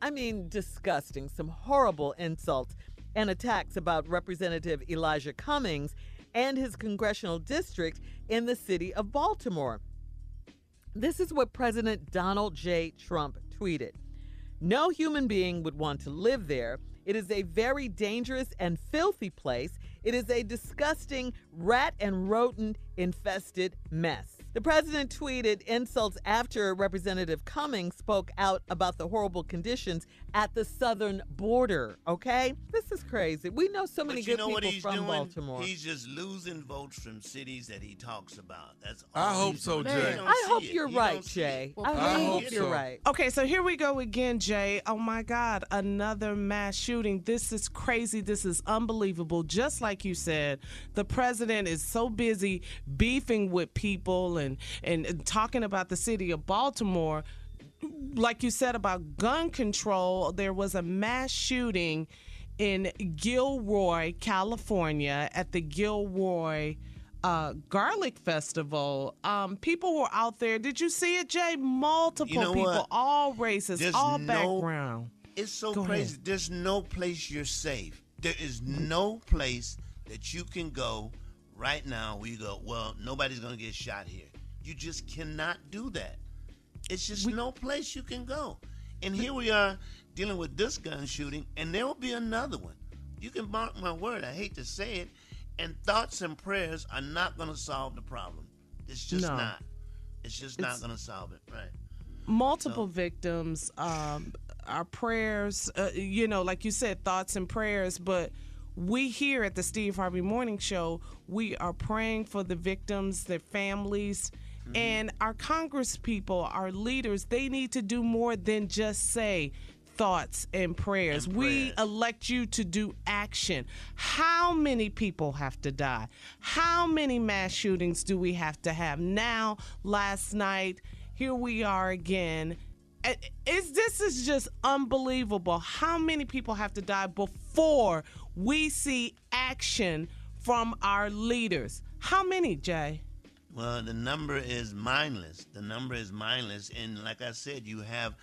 horrible insults and attacks about Representative Elijah Cummings and his congressional district in the city of Baltimore. This is what President Donald J. Trump tweeted. No human being would want to live there. It is a very dangerous and filthy place. It is a disgusting rat and rodent infested mess. The president tweeted insults after Representative Cummings spoke out about the horrible conditions at the southern border, okay? This is crazy. We know so many good people from Baltimore. He's just losing votes from cities that he talks about. That's all. I hope so, Jay. I hope you're right, Jay. I hope you're right. Okay, so here we go again, Jay. Oh, my God, another mass shooting. This is crazy. This is unbelievable. Just like you said, the president is so busy beefing with people and talking about the city of Baltimore. Like you said about gun control, there was a mass shooting in Gilroy, California at the Gilroy Garlic Festival. People were out there. Did you see it, Jay? Multiple people, all races, all background. It's so crazy. There's no place you're safe. There is no place that you can go right now where you go, well, nobody's going to get shot here. You just cannot do that. It's just no place you can go. And here we are dealing with this gun shooting, and there will be another one. You can mark my word. I hate to say it. And thoughts and prayers are not going to solve the problem. It's just not. It's just not going to solve it. Right. Multiple victims, our prayers, like you said, thoughts and prayers, but we here at the Steve Harvey Morning Show, we are praying for the victims, their families, and our Congress people, our leaders. They need to do more than just say thoughts and prayers. We elect you to do action. How many people have to die? How many mass shootings do we have to have? Now, last night, here we are again. This is just unbelievable. How many people have to die before we see action from our leaders? How many, Jay? Well, the number is mindless. The number is mindless. And like I said, you have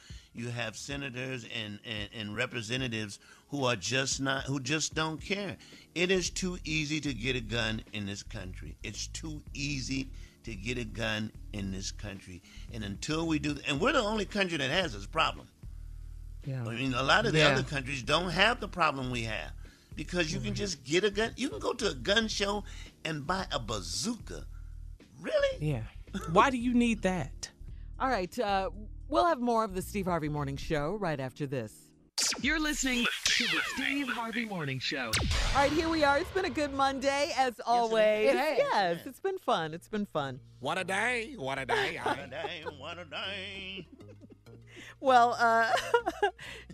senators and representatives who just don't care. It is too easy to get a gun in this country. It's too easy to get a gun in this country. And until we do, and we're the only country that has this problem. Yeah. I mean, a lot of the other countries don't have the problem we have because you can just get a gun. You can go to a gun show and buy a bazooka. Really? Yeah. Why do you need that? All right. We'll have more of the Steve Harvey Morning Show right after this. You're listening to the Steve Harvey Morning Show. All right, here we are. It's been a good Monday, as always. It has. Yes, it's been fun. It's been fun. What a day, what a day. What a day, what a day. Well,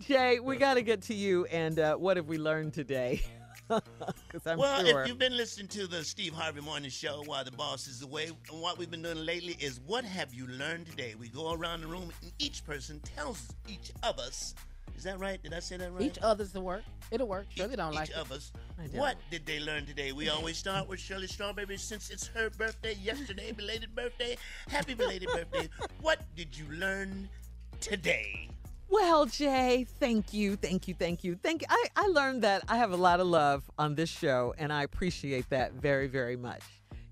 Jay, we got to get to you and what have we learned today? Because I'm sure. If you've been listening to the Steve Harvey Morning Show while the boss is away, and what we've been doing lately is what have you learned today? We go around the room and each person tells each of us. Is that right? Did I say that right? Each other's to work. It'll work. Shirley don't like each it. of us. What did they learn today? We always start with Shirley Strawberry since it's her birthday yesterday. Belated birthday. Happy belated birthday. What did you learn today? Well, Jay, thank you. I learned that I have a lot of love on this show, and I appreciate that very, very much.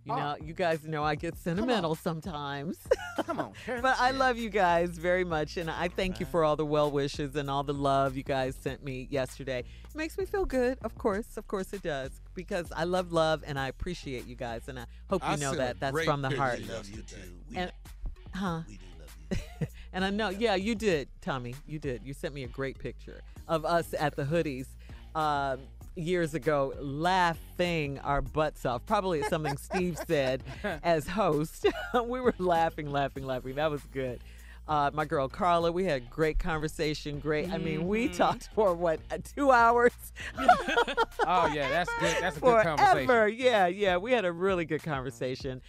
You know, you guys know I get sentimental sometimes. Come on, Shirley. But I love you guys very much, and I thank you for all the well wishes and all the love you guys sent me yesterday. It makes me feel good, of course it does, because I love, and I appreciate you guys, and I hope you know that. That's from the heart. We love you too. We do love you. And I know, yeah, you did, Tommy. You did. You sent me a great picture of us at the hoodies years ago, laughing our butts off. Probably it's something Steve said as host. We were laughing. That was good. My girl Carla, we had a great conversation. I mean, we talked for 2 hours? Oh yeah, that's good. That's a good conversation. Forever. Yeah. We had a really good conversation.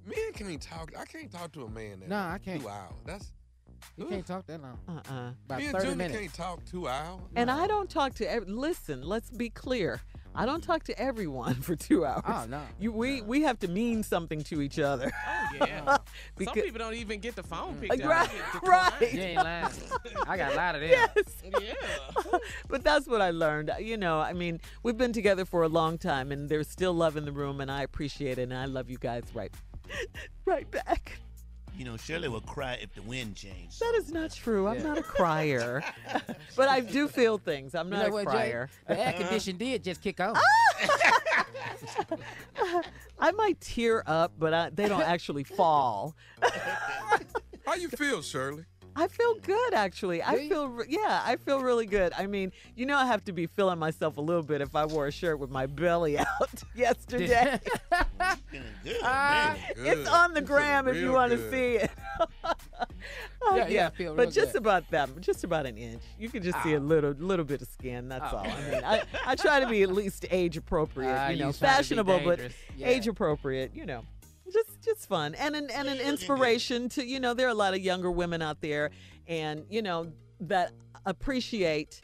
Men can't talk. I can't talk to a man that I can't. 2 hours. You can't talk that long. About Me and 30 Junior minutes. can't talk 2 hours. And I don't talk to listen, let's be clear. I don't talk to everyone for 2 hours. Oh, no. We have to mean something to each other. Oh, yeah. Some people don't even get the phone picked up. Right. You ain't lying. I got a lot of them. Yes. Yeah. But that's what I learned. You know, I mean, we've been together for a long time, and there's still love in the room, and I appreciate it, and I love you guys right back. You know, Shirley will cry if the wind changed. That is not true. I'm not a crier. But I do feel things. I'm not a crier. Jay? The air condition did just kick on. I might tear up, but they don't actually fall. How you feel, Shirley? I feel good, actually. I feel really good. I mean, you know, I have to be feeling myself a little bit if I wore a shirt with my belly out yesterday. It's on the gram if you want to see it. I feel but real just good. about that, just about an inch. You can just see a little bit of skin. That's all. I mean, I try to be at least age appropriate. You know, fashionable, but age appropriate. You know. Just fun and an inspiration to, you know, there are a lot of younger women out there and, you know, that appreciate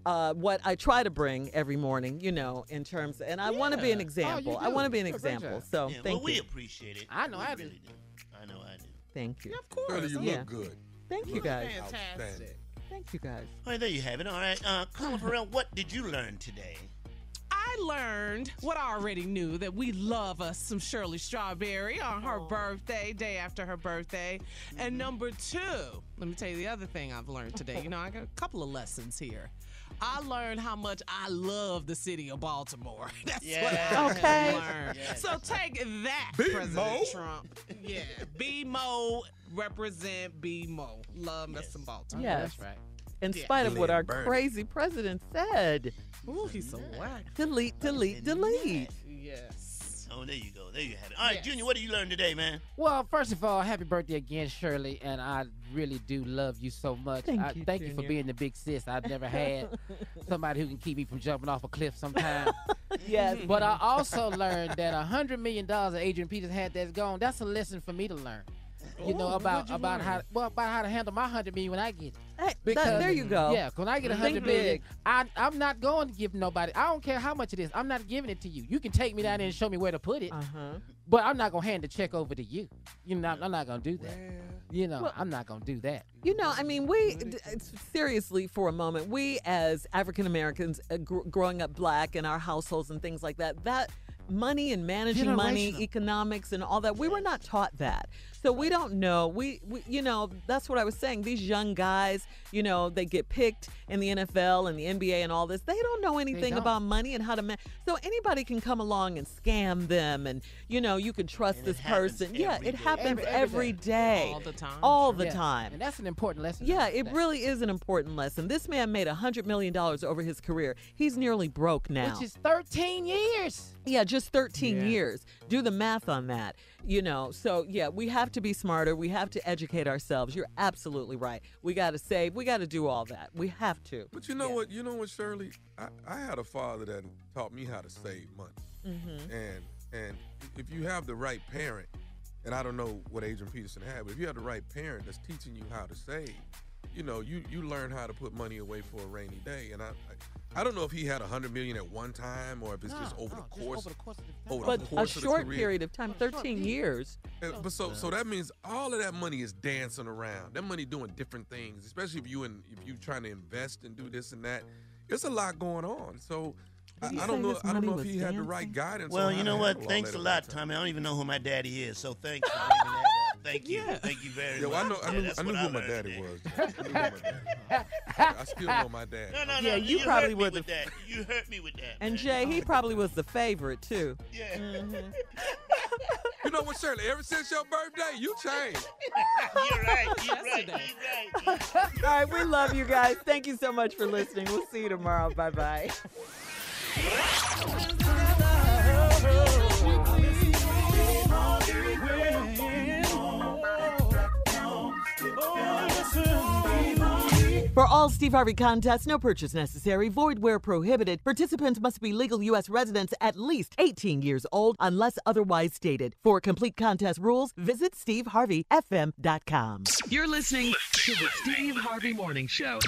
what I try to bring every morning, you know, in terms, and I want to be an example. I want to be an example. So thank you. We appreciate it. I know I do. Really do. I know I do. Thank you. Yeah, of course. Shirley, you look good. Thank you guys. Fantastic. Thank you guys. All right, there you have it. All right, Colin Farrell, what did you learn today? I learned what I already knew, that we love us some Shirley Strawberry on her birthday, day after her birthday. And number two, let me tell you the other thing I've learned today. You know, I got a couple of lessons here. I learned how much I love the city of Baltimore. That's what I learned. Yes. So take that, President Trump. Yeah, B-Mo, represent B-Mo. Love me some Baltimore. Yes. That's right. In spite of what our crazy president said. Ooh, he's so whack. Delete. Yes. Oh, there you go. There you have it. All right, Junior, what did you learn today, man? Well, first of all, happy birthday again, Shirley, and I really do love you so much. Thank you for being the big sis I've never had. Somebody who can keep me from jumping off a cliff sometime. Yes. But I also learned that $100 million that Adrian Peterson had that's gone, that's a lesson for me to learn. You know, about how to handle my $100 million when I get it. Hey, there you go. Yeah, when I get $100 million, I'm not going to give nobody. I don't care how much it is. I'm not giving it to you. You can take me down there and show me where to put it. But I'm not going to hand the check over to you. You know, I'm not going to do that. You know, I'm not going to do that. You know, I mean, seriously, for a moment, we as African Americans growing up black in our households and things like that, money and managing money, economics and all that. We were not taught that. So we don't know. We that's what I was saying. These young guys, they get picked in the NFL and the NBA and all this. They don't know anything about money and how to manage. So anybody can come along and scam them, and you can trust this person. Yeah, it happens every day. All the time. All the time. And that's an important lesson. Yeah, it really is an important lesson. This man made $100 million over his career. He's nearly broke now. Which is 13 years. Yeah, just 13 years. Do the math on that. So yeah, we have to be smarter. We have to educate ourselves. You're absolutely right. We got to save. We got to do all that. We have to. But you know what, Shirley? I had a father that taught me how to save money. Mm-hmm. And if you have the right parent, and I don't know what Adrian Peterson had, but if you have the right parent that's teaching you how to save, you learn how to put money away for a rainy day. And I don't know if he had $100 million at one time or if it's just over the course of a short period of time, 13 years. But so that means all of that money is dancing around. That money doing different things, especially if you trying to invest and do this and that. It's a lot going on. So I don't know if he had the right guidance. Well, you know what? Thanks a lot, Tommy. I don't even know who my daddy is, so thanks for bringing that up. Thank you. Thank you very much. I knew who my daddy was. I still know my dad. No. Yeah, you probably were with that. You hurt me with that. And Jay, he probably was the favorite too. Yeah. Mm-hmm. You know what, Shirley? Ever since your birthday, you changed. You're right. All right, we love you guys. Thank you so much for listening. We'll see you tomorrow. Bye-bye. For all Steve Harvey contests, no purchase necessary, void where prohibited. Participants must be legal U.S. residents at least 18 years old unless otherwise stated. For complete contest rules, visit SteveHarveyFM.com. You're listening to the Steve Harvey Morning Show.